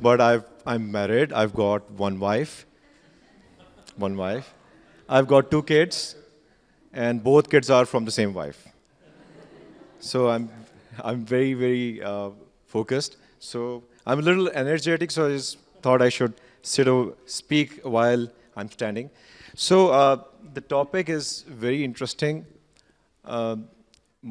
But I'm married. I've got one wife. I've got 2 kids, and both kids are from the same wife. So I'm very focused. So I'm a little energetic. So I just thought I should speak while I'm standing. So the topic is very interesting.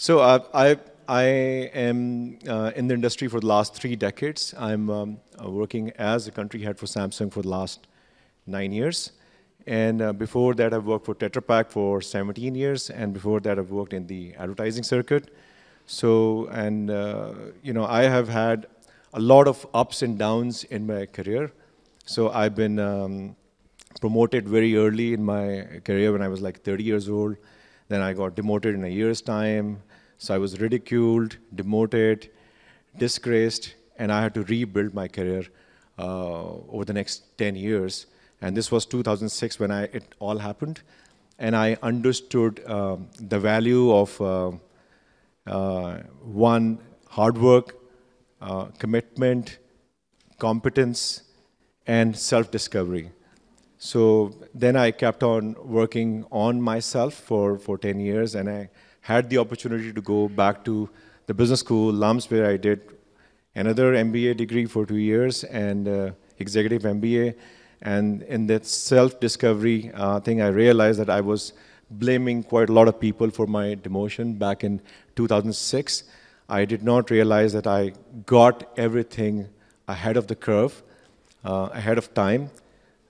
So I am in the industry for the last 3 decades. I'm working as a country head for Samsung for the last 9 years, And before that, I've worked for Tetra Pak for 17 years. And before that, I've worked in the advertising circuit. So, and, you know, I have had a lot of ups and downs in my career. So I've been promoted very early in my career when I was like 30 years old. Then I got demoted in a year's time. So I was ridiculed, demoted, disgraced, and I had to rebuild my career over the next 10 years. And this was 2006 when it all happened. And I understood the value of one, hard work, commitment, competence, and self-discovery. So then I kept on working on myself for 10 years, and I had the opportunity to go back to the business school, LUMS, where I did another MBA degree for 2 years and executive MBA. And in that self-discovery thing, I realized that I was blaming quite a lot of people for my demotion back in 2006. I did not realize that I got everything ahead of the curve, ahead of time.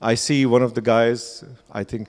I see one of the guys, I think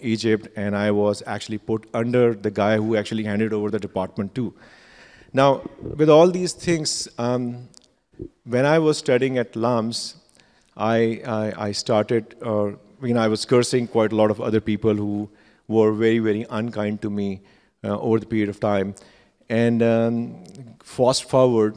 Egypt, and I was actually put under the guy who actually handed over the department too. Now, with all these things, when I was studying at LUMS, I started, you know, I was cursing quite a lot of other people who were very, very unkind to me over the period of time. And fast forward,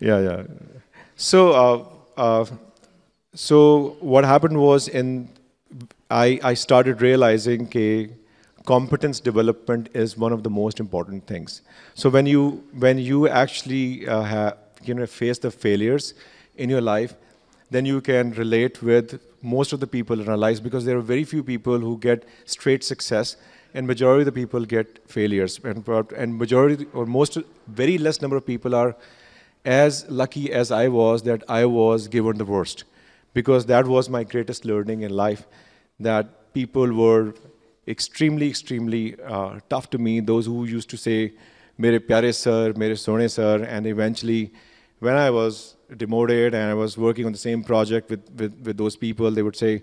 Yeah. So what happened was I started realizing that competence development is one of the most important things. So when you actually face the failures in your life, then you can relate with most of the people in our lives, because there are very few people who get straight success, and majority of the people get failures. And majority or most, very less number of people are as lucky as I was that I was given the worst, because that was my greatest learning in life, that people were extremely tough to me, those who used to say mere pyare sir, mere sone sir. And eventually when I was demoted and I was working on the same project with those people, they would say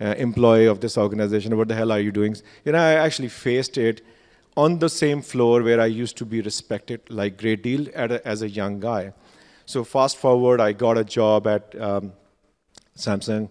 employee of this organization, what the hell are you doing? You know, I actually faced it on the same floor where I used to be respected like great deal as a young guy. So fast forward, I got a job at Samsung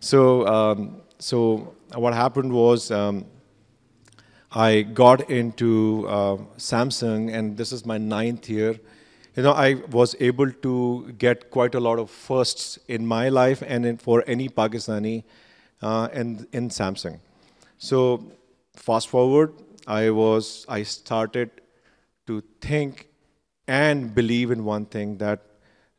So what happened was I got into Samsung, and this is my 9th year. You know, I was able to get quite a lot of firsts in my life and for any Pakistani in Samsung. So fast forward, I started to think and believe in one thing, that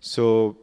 So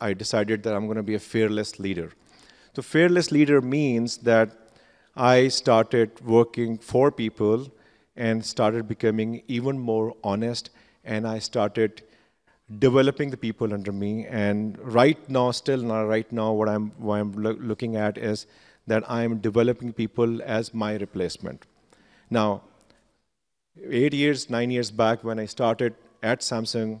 I decided that I'm going to be a fearless leader. So fearless leader means that I started working for people and started becoming even more honest, and I started developing the people under me. And right now, what I'm looking at is that I'm developing people as my replacement. Now, 9 years back when I started at Samsung,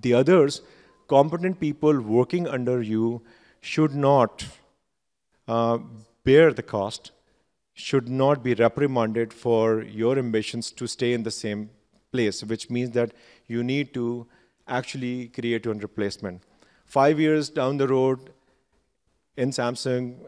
the others, competent people working under you should not bear the cost, should not be reprimanded for your ambitions to stay in the same place, which means that you need to actually create your own replacement. 5 years down the road, in Samsung,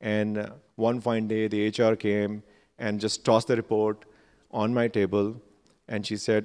And one fine day, the HR came and just tossed the report on my table, and she said,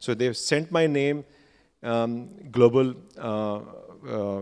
So they sent my name global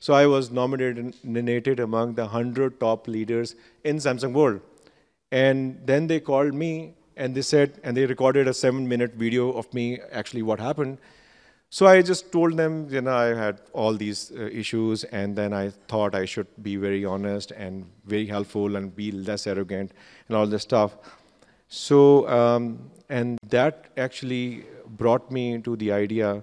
So I was nominated among the 100 top leaders in Samsung world. And then they called me and they said, and they recorded a 7-minute video of me actually what happened. So I just told them, you know, I had all these issues, and then I thought I should be very honest and very helpful and be less arrogant and all this stuff. So, and that actually brought me to the idea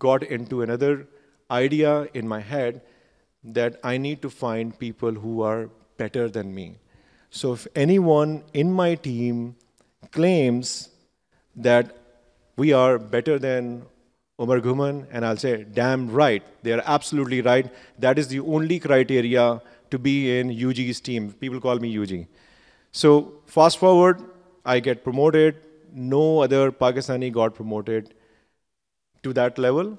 got into another idea in my head that I need to find people who are better than me. So if anyone in my team claims that we are better than Umar Ghuman, and I'll say, damn right, they are absolutely right. That is the only criteria to be in UG's team. People call me UG. So fast forward, I get promoted. No other Pakistani got promoted to that level.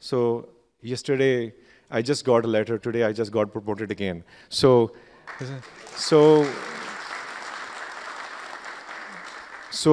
So yesterday, I just got a letter. Today, I just got promoted again. So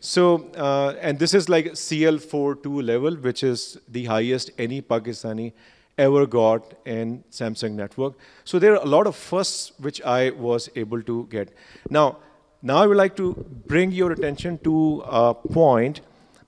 So and this is like CL42 level, which is the highest any Pakistani ever got in Samsung network. So there are a lot of firsts which I was able to get. Now I would like to bring your attention to a point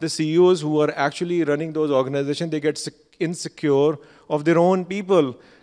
the CEOs who are actually running those organizations, they get insecure of their own people.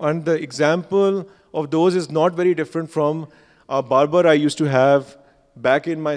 And the example of those is not very different from a barber I used to have back in my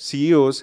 CEOs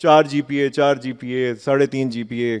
4 GPA 3.5 GPA,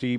3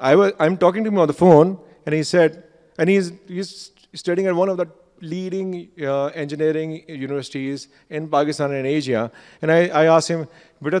I'm talking to him on the phone, and he said, and he's studying at one of the leading engineering universities in Pakistan and Asia. And I asked him, beta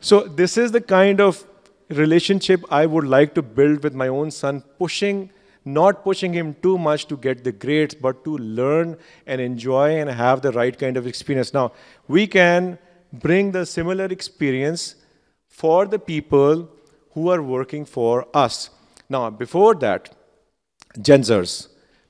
So this is the kind of relationship I would like to build with my own son, not pushing him too much to get the grades, but to learn and enjoy and have the right kind of experience. Now, we can bring the similar experience for the people who are working for us. Now, before that, Gen Zers,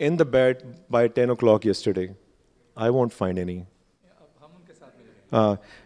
in the bed by 10 o'clock yesterday? I won't find any.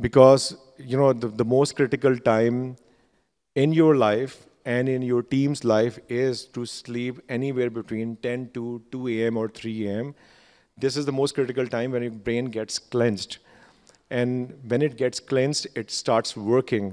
because you know the most critical time in your life and in your team's life is to sleep anywhere between 10 to 2 a.m. or 3 a.m. This is the most critical time when your brain gets cleansed, and when it gets cleansed it starts working.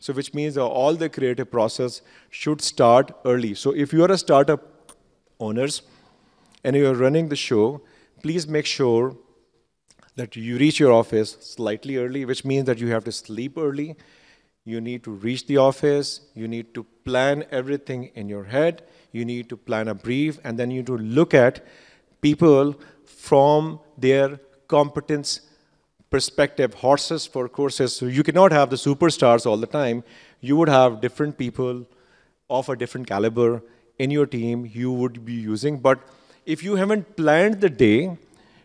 So which means all the creative process should start early. So if you are a startup owners and you are running the show, please make sure that you reach your office slightly early, which means that you have to sleep early. You need to reach the office. You need to plan everything in your head. You need to plan a brief, and then you need to look at people from their competence perspective, horses for courses. So you cannot have the superstars all the time. You would have different people of a different caliber in your team you would be using. But if you haven't planned the day,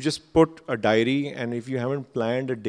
just put a diary, and if you haven't planned a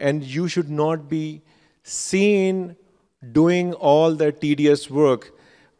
and you should not be seen doing all the tedious work.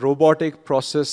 robotic process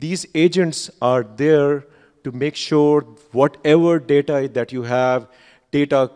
These agents are there to make sure whatever data that you have, data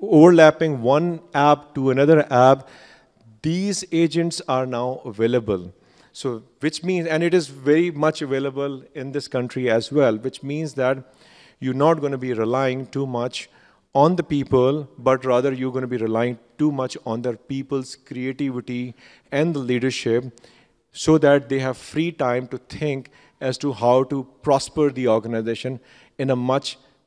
overlapping one app to another app, these agents are now available. So which means, and it is very much available in this country as well, which means that you're not going to be relying too much on the people, but rather you're going to be relying too much on the people's creativity and the leadership, so that they have free time to think as to how to prosper the organization in a much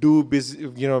do busy, you know,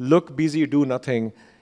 look busy, do nothing,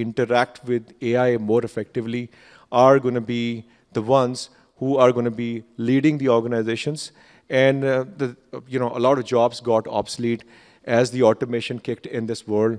interact with AI more effectively are going to be the ones who are going to be leading the organizations. And a lot of jobs got obsolete as the automation kicked in this world.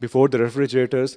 before the refrigerators,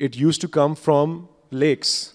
It used to come from lakes.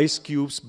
ice cubes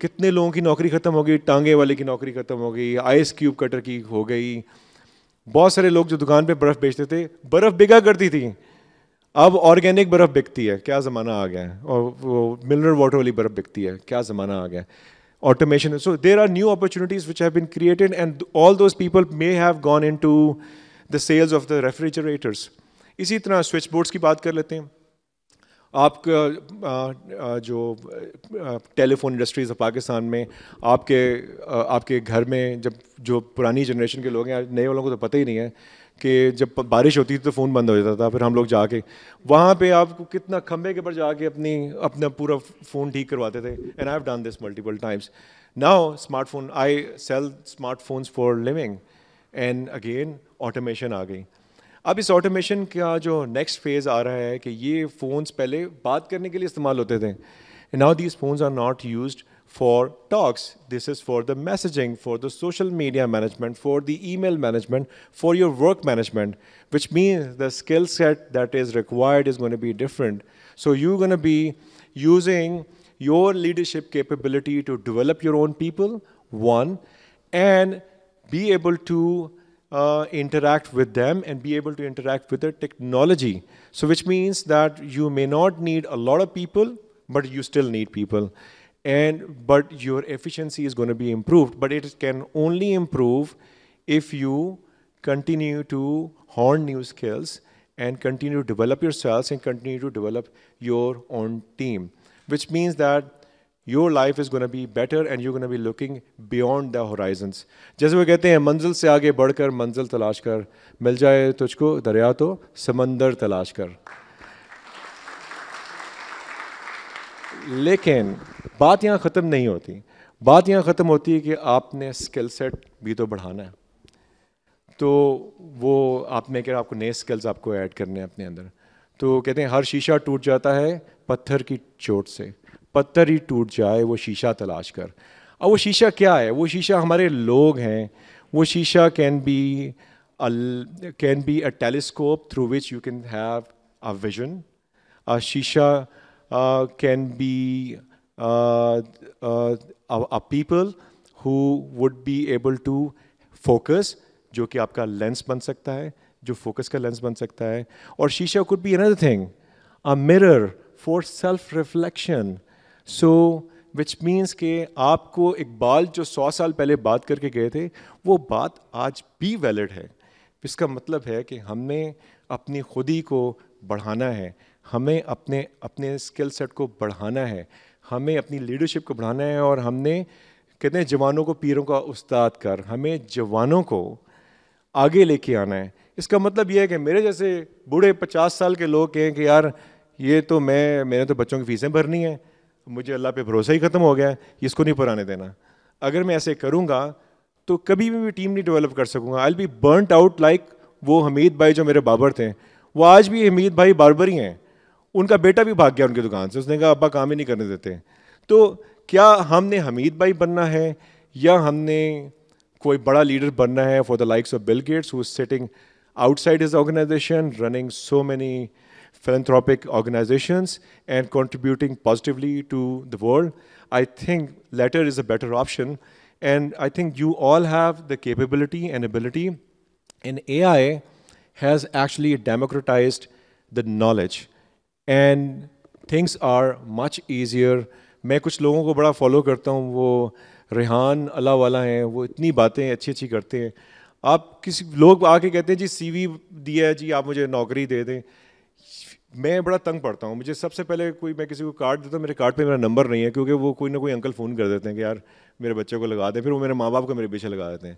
کتنے لوگوں کی نوکری ختم ہو گئی, ٹانگے والے کی نوکری ختم ہو گئی, آئس کیوب کٹر کی ہو گئی. بہت سارے لوگ جو دکان پہ برف بیچتے تھے, برف بکا کرتی تھی, اب آرگینک برف بکتی ہے, کیا زمانہ آ گیا ہے. اور وہ منرل واٹر والی برف بکتی ہے, کیا زمانہ آ گیا ہے. Automation. So there are new opportunities which have been created, and all those people may have gone into the sales of the refrigerators. اسی طرح سوئچ بورڈس کی بات کر لیتے ہیں. آپ کا جو ٹیلی فون انڈسٹریز ہے پاکستان میں, آپ کے گھر میں جب جو پرانی جنریشن کے لوگ ہیں, نئے والوں کو تو پتہ ہی نہیں ہے کہ جب بارش ہوتی تھی تو فون بند ہو جاتا تھا, پھر ہم لوگ جا کے وہاں پہ آپ کو کتنا کھمبے کے پر جا کے اپنا پورا فون ٹھیک کرواتے تھے. And I have done this multiple times. Now smart phone, I sell smart phones for living, and again automation آ گئی. اب اس آٹومیشن کا جو نیکسٹ فیز آ رہا ہے کہ یہ فونس پہلے بات کرنے کے لیے استعمال ہوتے تھے. Now these phones are not used for talks. This is for the messaging, for the social media management, for the email management, for your work management, which means the skill set that is required is going to be different. So you're going to be using your leadership capability to develop your own people, one, and be able to interact with them and be able to interact with the technology. So which means that you may not need a lot of people, but you still need people. But your efficiency is going to be improved. But it can only improve if you continue to hone new skills and continue to develop yourselves and continue to develop your own team, which means that your life is going to be better and you're going to be looking beyond the horizons. جیسے وہ کہتے ہیں منزل سے آگے بڑھ کر منزل تلاش کر, مل جائے تجھ کو دریا تو سمندر تلاش کر. لیکن بات یہاں ختم نہیں ہوتی. بات یہاں ختم ہوتی ہے کہ آپ نے اسکل سیٹ بھی تو بڑھانا ہے. تو وہ آپ نے کہ آپ کو نئے اسکلز آپ کو ایڈ کرنے ہیں اپنے اندر. تو کہتے ہیں ہر شیشہ ٹوٹ جاتا ہے پتھر کی چوٹ سے, پتھر ہی ٹوٹ جائے وہ شیشہ تلاش کر. اب وہ شیشہ کیا ہے؟ وہ شیشہ ہمارے لوگ ہیں. وہ sheesha can be a telescope through which you can have a vision. Sheesha can be a people who would be able to focus, جو کہ آپ کا لینس بن سکتا ہے, جو فوکس کا لینس بن سکتا ہے. اور شیشہ could be another thing, a mirror for self reflection. So which means کہ آپ کو اقبال جو 100 سال پہلے بات کر کے گئے تھے وہ بات آج بھی ویلڈ ہے. اس کا مطلب ہے کہ ہم نے اپنی خودی کو بڑھانا ہے, ہمیں اپنے اسکل سیٹ کو بڑھانا ہے, ہمیں اپنی لیڈرشپ کو بڑھانا ہے. اور ہم نے کہتے ہیں جوانوں کو پیروں کا استاد کر, ہمیں جوانوں کو آگے لے کے آنا ہے. اس کا مطلب یہ ہے کہ میرے جیسے بوڑھے 50 سال کے لوگ کہیں کہ یار یہ تو میں نے تو بچوں کی فیسیں بھرنی ہیں, مجھے اللہ پہ بھروسہ ہی ختم ہو گیا ہے, اس کو نہیں پڑھانے دینا. اگر میں ایسے کروں گا تو کبھی بھی ٹیم نہیں ڈیولپ کر سکوں گا. I will be burnt out like وہ حمید بھائی جو میرے بابر تھے. وہ آج بھی حمید بھائی باربر ہی ہیں. ان کا بیٹا بھی بھاگ گیا ان کی دکان سے, اس نے کہا ابا کام ہی نہیں کرنے دیتے. تو کیا ہم نے حمید بھائی بننا ہے یا ہم نے کوئی بڑا لیڈر بننا ہے for the likes of Bill Gates who is sitting outside his organization running so many philanthropic organizations and contributing positively to the world? I think latter is a better option, and I think you all have the capability and ability, and AI has actually democratized the knowledge and things are much easier. میں کچھ لوگوں کو بڑا follow کرتا ہوں, وہ ریحان اللہ والا ہیں, وہ اتنی باتیں اچھی اچھی کرتے ہیں. آپ کسی لوگ آ کے کہتے ہیں جی سی وی دیا ہے جی آپ مجھے نوکری دے دیں, میں بڑا تنگ پڑتا ہوں. مجھے سب سے پہلے میں کسی کو کارڈ دیتا ہوں, میرے کارڈ پہ میرا نمبر نہیں ہے, کیونکہ وہ کوئی نہ کوئی انکل فون کر دیتے ہیں کہ یار میرے بچے کو لگا دیں, پھر وہ میرے ماں باپ کو میرے پیچھے لگا دیتے ہیں.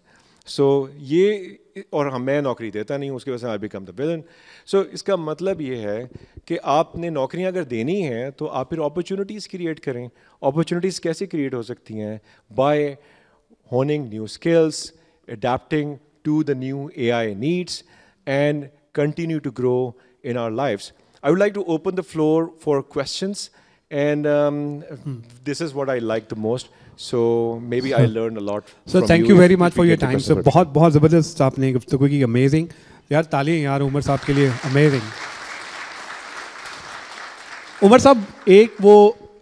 سو یہ اور میں نوکری دیتا نہیں ہوں, اس کی وجہ سے آئی بیکم دا ویلن. سو اس کا مطلب یہ ہے کہ آپ نے نوکریاں اگر دینی ہیں تو آپ پھر اپرچونیٹیز کریٹ کریں. اپرچونیٹیز کیسے کریٹ ہو سکتی ہیں؟ By honing new skills, adapting to the new AI needs and continue to grow in our lives. I would like to open the floor for questions, and this is what I like the most. So maybe I learned a lot. So thank you very much for your time. So بہت زبردست آپ نے گفتگو کی, amazing. یار تالیاں یار عمر صاحب کے لیے, amazing. عمر صاحب ایک وہ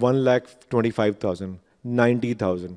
1,25,000, 90,000,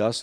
10,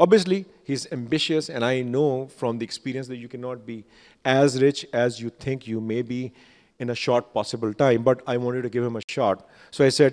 Obviously, he's ambitious, and I know from the experience that you cannot be as rich as you think you may be in a short possible time. But I wanted to give him a shot, so I said,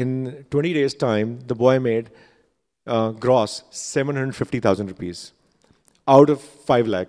in 20 days time, the boy made gross 750,000 rupees out of 5 lakh.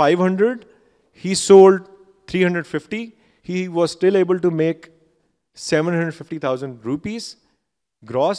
500, he sold 350, he was still able to make 750,000 rupees gross.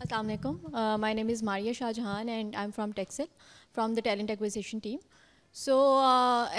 Assalamu alaikum. My name is Maria Shahjahan and I'm from Texel, from the talent acquisition team. So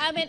I mean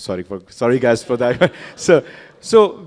sorry guys for that. So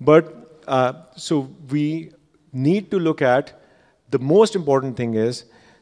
But so we need to look at the most important thing is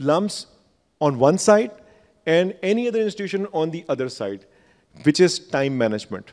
lumps on one side and any other institution on the other side, which is time management.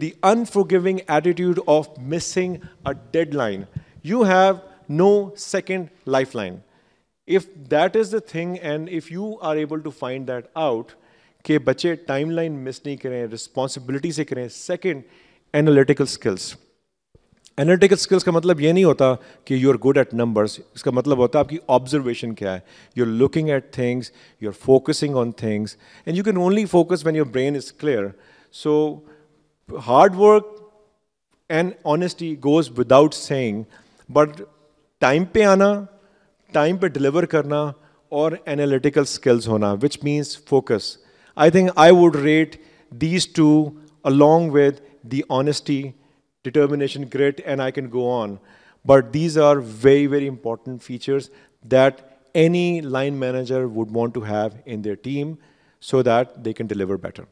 the unforgiving attitude of missing a deadline. You have no second lifeline. If that is the thing and if you are able to find that out کہ بچے timeline miss نہیں کریں, responsibility سے کریں. Second, analytical skills. Analytical skills کا مطلب یہ نہیں ہوتا کہ you're good at numbers. اس کا مطلب ہوتا ہے آپ کی observation کیا ہے. You're looking at things, you're focusing on things, and you can only focus when your brain is clear. So hard work and honesty goes without saying, but time پہ آنا, time پہ deliver کرنا اور analytical skills ہونا, which means focus. I think I would rate these two along with the honesty, determination, grit, and I can go on. But these are very, very important features that any line manager would want to have in their team so that they can deliver better.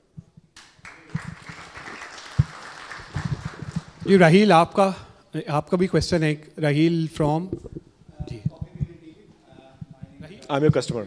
یہ راہیل آپ کا بھی question ہے. Raheel from I'm your customer.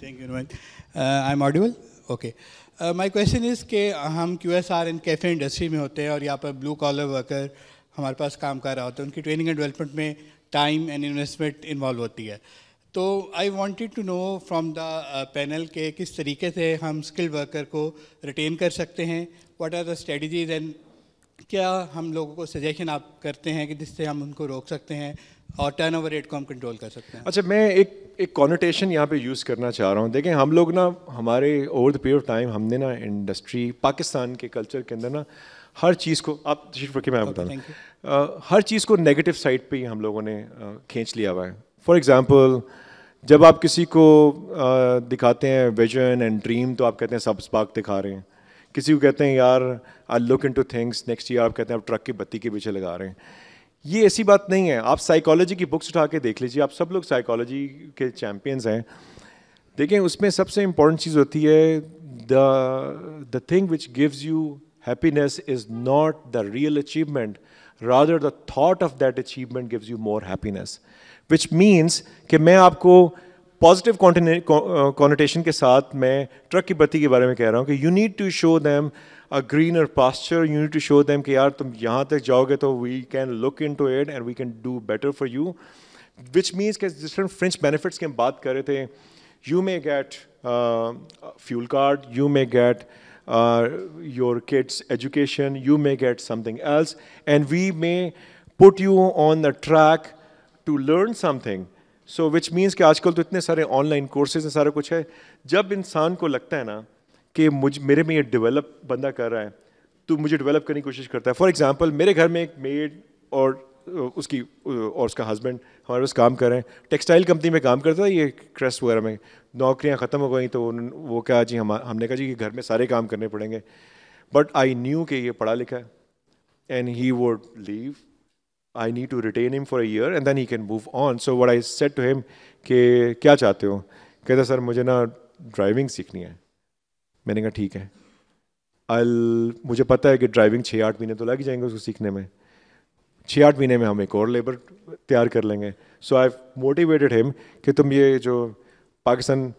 Thank you, Rohit. I'm audible? Okay. My question is کہ ہم QSR and cafe industry میں ہوتے ہیں اور یہاں پر blue collar worker ہمارے پاس کام کر رہا ہوتا ہے, ان کی ٹریننگ اینڈ ڈیولپمنٹ میں ٹائم اینڈ انویسٹمنٹ انوالو ہوتی ہے. تو I wanted to know from the panel کہ کس طریقے سے ہم اسکل ورکر کو ریٹین کر سکتے ہیں, what are the strategies, and کیا ہم لوگوں کو سجیشن آپ کرتے ہیں کہ جس سے ہم ان کو روک سکتے ہیں اور ٹرن اوور ریٹ کو ہم کنٹرول کر سکتے ہیں. اچھا, میں ایک کونوٹیشن یہاں پہ یوز کرنا چاہ رہا ہوں. دیکھیں ہم لوگ نا ہمارے over the period of time ہم نے نا انڈسٹری پاکستان کے کلچر کے اندر نا ہر چیز کو, آپ تشریف رکھیے میں آپ بتا دوں, ہر چیز کو نیگیٹو سائڈ پہ ہی ہم لوگوں نے کھینچ لیا ہوا ہے. فار ایگزامپل جب آپ کسی کو دکھاتے ہیں ویژن اینڈ ڈریم تو آپ کہتے ہیں سب اسپارک دکھا رہے ہیں. کسی کو کہتے ہیں یار آئی لک ان ٹو تھنگس نیکسٹ ایئر, آپ کہتے ہیں آپ ٹرک کی بتی کے پیچھے لگا رہے ہیں. یہ ایسی بات نہیں ہے. آپ سائیکالوجی کی بکس اٹھا کے دیکھ لیجیے, آپ سب لوگ سائیکالوجی کے چیمپئنز ہیں. دیکھیں اس میں سب سے امپورٹنٹ چیز ہوتی ہے the thing which gives you happiness is not the real achievement, rather the thought of that achievement gives you more happiness, which means کہ میں آپ کو positive connotation کے ساتھ میں ٹرک کی بتی کے بارے میں کہہ رہا ہوں کہ you need to show them a greener pasture, you need to show them کہ یار تم یہاں تک جاؤ گے تو we can look into it and we can do better for you, which means کہ different fringe benefits کی ہم بات کر رہے تھے. You may get fuel card, you may get your kids' education, you may get something else, and we may put you on the track to learn something. So which means کہ آج کل تو اتنے سارے آن لائن کورسز ہیں, سارا کچھ ہے. جب انسان کو لگتا ہے نا کہ میرے میں یہ ڈیولپ بندہ کر رہا ہے تو مجھے ڈیولپ کرنے کی کوشش کرتا ہے. فار ایگزامپل میرے گھر میں ایک میڈ اور اس کا ہسبینڈ ہمارے پاس کام کر رہے ہیں, ٹیکسٹائل کمپنی میں کام کرتا ہے, یہ کریسٹ وغیرہ میں. نوکریاں ختم ہو گئیں تو وہ کہا جی ہم نے کہا جی کہ گھر میں سارے کام کرنے پڑیں گے. بٹ آئی نیو کہ یہ پڑھا لکھا ہے and he would leave. I need to retain him for a year and then he can move on. So what I said to him کہ کیا چاہتے ہو, کہتا سر مجھے نا ڈرائیونگ سیکھنی ہے. میں نے کہا ٹھیک ہے, مجھے پتہ ہے کہ ڈرائیونگ 6-8 مہینے تو لگ جائیں گے اس کو سیکھنے میں, 6-8 مہینے میں ہم ایک اور لیبر تیار کر لیں گے. سو آئی موٹیویٹڈ ہم کہ تم یہ جو پاکستان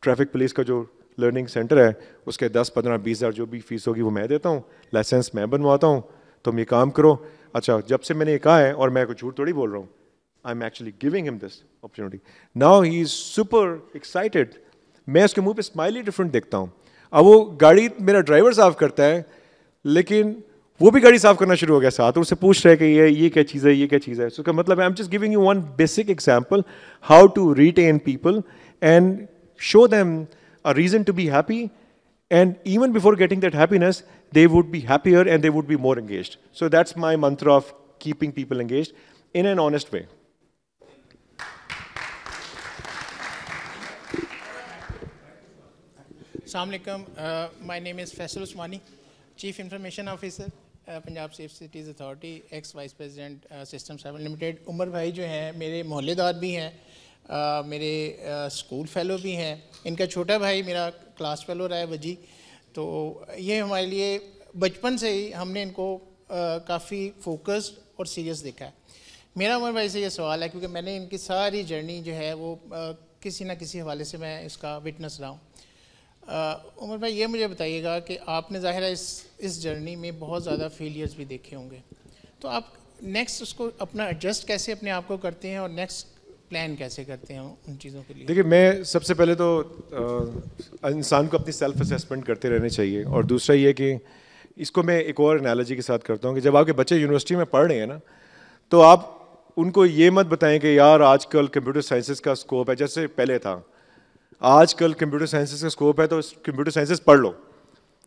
ٹریفک پولیس کا جو لرننگ سینٹر ہے اس کے 10-15-20 ہزار جو بھی فیس ہوگی وہ میں دیتا ہوں, لائسنس میں بنواتا ہوں, تم یہ کام کرو. اچھا جب سے میں نے یہ کہا ہے, اور میں کوئی جھوٹ تھوڑی بول رہا ہوں, آئی ایم ایکچولی گیونگ ہم this opportunity. Now he is super excited. میں اس کے منہ پہ اسمائل ہی ڈفرینٹ دیکھتا ہوں. اب وہ گاڑی میرا ڈرائیور صاف کرتا ہے لیکن وہ بھی گاڑی صاف کرنا شروع ہو گیا ساتھ, اور اس سے پوچھ رہے کہ یہ کیا چیز ہے, یہ کیا چیز ہے. اس کا مطلب I am just giving you one basic example how to retain people and show them a reason to be happy, and even before getting that happiness they would be happier and they would be more engaged. So that's my mantra of keeping people engaged in an honest way. السلام علیکم. My name is Faisal Usmani, chief information officer Punjab safe cities authority, ex vice president system 7 limited. Umar بھائی جو ہیں میرے محلے دار بھی ہیں, میرے اسکول فیلو بھی ہیں. ان کا چھوٹا بھائی میرا کلاس فیلو رہا ہے وجی. تو یہ ہمارے لیے بچپن سے ہی ہم نے ان کو کافی فوکسڈ اور سیریس دیکھا ہے. میرا عمر بھائی سے یہ سوال ہے کیونکہ میں نے ان کی ساری جرنی جو ہے وہ کسی نہ کسی حوالے سے میں اس کا وٹنس رہا ہوں. عمر بھائی یہ مجھے بتائیے گا کہ آپ نے ظاہر ہے اس جرنی میں بہت زیادہ فیلیئرز بھی دیکھے ہوں گے, تو آپ نیکسٹ اس کو اپنا ایڈجسٹ کیسے اپنے آپ کو کرتے ہیں اور نیکسٹ پلان کیسے کرتے ہیں ان چیزوں کے لیے؟ دیکھیے, میں سب سے پہلے تو انسان کو اپنی سیلف اسیسمنٹ کرتے رہنے چاہیے, اور دوسرا یہ کہ اس کو میں ایک اور انالوجی کے ساتھ کرتا ہوں کہ جب آپ کے بچے یونیورسٹی میں پڑھ رہے ہیں نا, تو آپ ان کو یہ مت بتائیں کہ یار آج کل کمپیوٹر سائنسز کا اسکوپ ہے جیسے پہلے تھا. آج کل کمپیوٹر سائنسز کا اسکوپ ہے تو کمپیوٹر سائنسز پڑھ لو.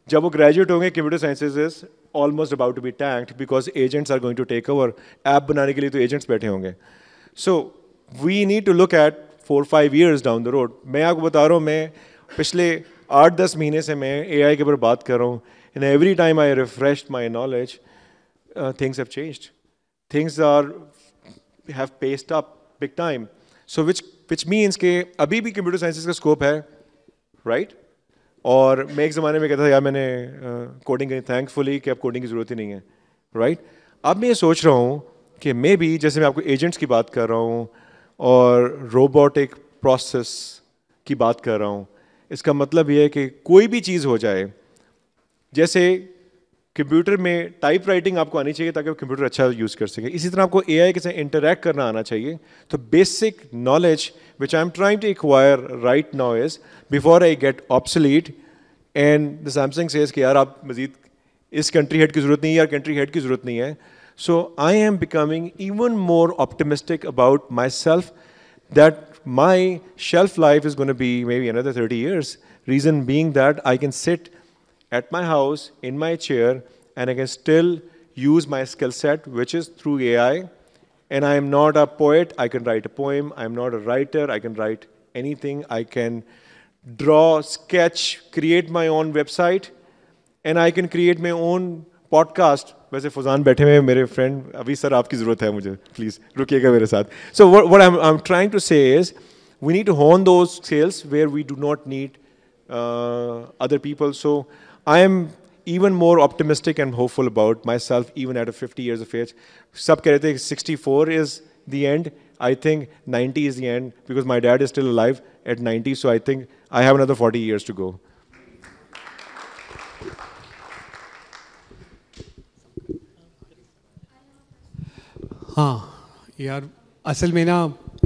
جب وہ گریجویٹ ہوں گے, computer sciences is almost about to be tanked because agents are going to take over. App بنانے کے لیے تو ایجنٹس بیٹھے ہوں گے. So we need to look at 4-5 years down the road. میں آپ کو بتا رہا ہوں, میں پچھلے 8-10 مہینے سے میں اے آئی کے اوپر بات کر رہا ہوں, and every time I refreshed my knowledge, things have changed, things have passed up big time. So which means کہ ابھی بھی کمپیوٹر سائنسز کا اسکوپ ہے, رائٹ. اور میں ایک زمانے میں کہتا تھا یار میں نے کوڈنگ کرنی, تھینک فلی کہ اب کوڈنگ کی ضرورت ہی نہیں ہے, رائٹ. اب میں یہ سوچ رہا ہوں کہ میں بھی, جیسے میں آپ کو ایجنٹس کی بات کر رہا ہوں اور روبوٹک پروسیس کی بات کر رہا ہوں, اس کا مطلب یہ ہے کہ کوئی بھی چیز ہو جائے, جیسے کمپیوٹر میں ٹائپ رائٹنگ آپ کو آنی چاہیے تاکہ آپ کمپیوٹر اچھا یوز کر سکیں, اسی طرح آپ کو اے آئی کے ساتھ انٹریکٹ کرنا آنا چاہیے. تو بیسک نالج وچ I am trying to acquire right now is before I get obsolete. And the Samsung says کہ یار آپ مزید اس کنٹری ہیڈ کی ضرورت نہیں ہے, یا کنٹری ہیڈ کی ضرورت نہیں ہے. So I am becoming even more optimistic about myself that my shelf life is gonna be maybe another 30 years. Reason being that I can sit at my house in my chair and I can still use my skill set, which is through AI. And I am not a poet, I can write a poem. I am not a writer, I can write anything. I can draw, sketch, create my own website, and I can create my own podcast. ویسے فضان بیٹھے ہوئے میرے friend, ابھی سر آپ کی ضرورت ہے مجھے, پلیز رکیے گا میرے ساتھ. سو what I'm trying to say is we need to hone those skills where we do not need other people. So I am even more optimistic and hopeful about myself even at a 50 years of age. Sab keh rahe the 64 is the end. I think 90 is the end because my dad is still alive at 90. So I think I have another 40 years to go. ہاں یار, اصل میں نا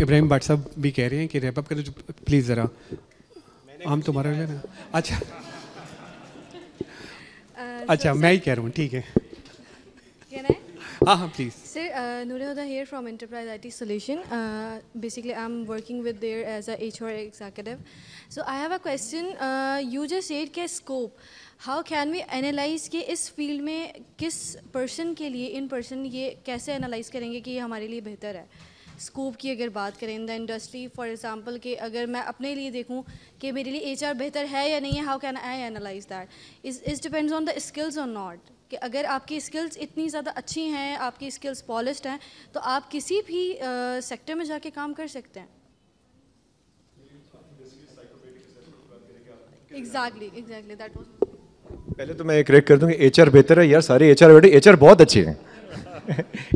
ابراہیم but صاحب بھی کہہ رہے ہیں کہ ریپ اپ کرو پلیز ذرا, ہم تمہارا لینا. اچھا اچھا میں ہی کہہ رہا ہوں, ٹھیک ہے. ہاں ہاں please. Sir, Noor Huda here from Enterprise IT Solution. Basically, I'm working with there as a HR executive. So I have a question. You just said کہ scope. How can we analyze کہ اس field میں کس person کے لیے in person یہ کیسے analyse کریں گے کہ یہ ہمارے لیے بہتر ہے؟ اسکوپ کی اگر بات کریں ان دا انڈسٹری, فار ایگزامپل کہ اگر میں اپنے لیے دیکھوں کہ میرے لیے ایچ آر بہتر ہے یا نہیں ہے, how can I analyse that? Is depends on the skills اور ناٹ. کہ اگر آپ کی اسکلز اتنی زیادہ اچھی ہیں, آپ کی اسکلز پالشڈ ہیں, تو آپ کسی بھی سیکٹر میں جا کے کام کر سکتے ہیں. Exactly that was. پہلے تو میں ایک ریک کر دوں کہ ایچ آر بہتر ہے. یار سارے ایچ آر بیٹے ایچ آر بہت اچھے ہیں,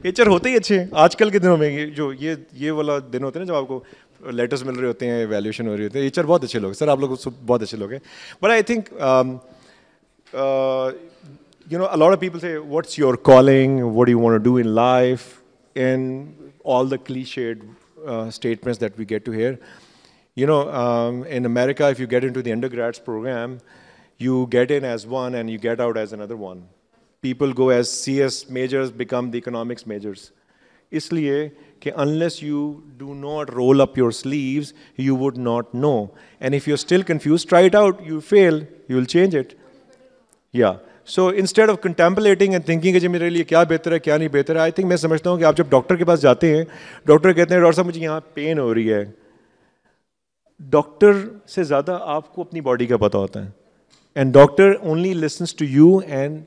ایچ آر ہوتے ہی اچھے ہیں آج کل کے دنوں میں. یہ والا دن ہوتے ہیں نا جب آپ کو لیٹرس مل رہے ہوتے ہیں, ایویلیوشن ہو رہی ہوتی ہے, ایچ آر بہت اچھے لوگ. سر آپ لوگ بہت اچھے لوگ ہیں. But I think you know, a lot of people say, what's your calling? What do you want to do in life? And all the cliched statements that we get to hear. You know, in America, if you get into the undergrads program, you get in as one and you get out as another one. People go as CS majors, become the economics majors. Isliye کہ unless you do not roll up your sleeves, you would not know. And if you're still confused, try it out. You fail, you will change it. Yeah. So instead of contemplating and thinking کہ جی میرے لیے کیا بہتر ہے کیا نہیں بہتر ہے, آئی تھنک میں سمجھتا ہوں کہ آپ جب ڈاکٹر کے پاس جاتے ہیں, ڈاکٹر کہتے ہیں ڈاکٹر صاحب مجھے یہاں پین ہو رہی ہے, ڈاکٹر سے زیادہ آپ کو اپنی باڈی کا پتہ ہوتا ہے. and doctor only listens to you and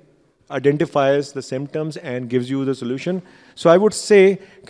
identifies the symptoms and gives you the solution. So I would say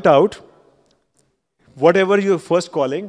it out, whatever you're first calling,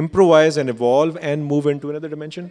improvise and evolve and move into another dimension.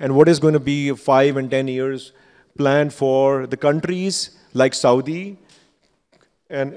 and what is going to be 5 and 10 years plan for the countries like Saudi and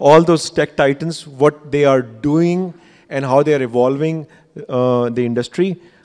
all those tech titans what they are doing and how they are evolving the industry.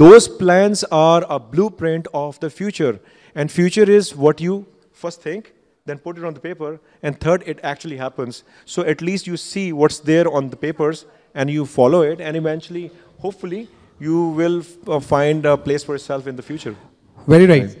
Those plans are a blueprint of the future, and future is what you first think, then put it on the paper, and third, it actually happens. So at least you see what's there on the papers, and you follow it, and eventually, hopefully, you will find a place for yourself in the future. Very right.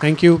thank you.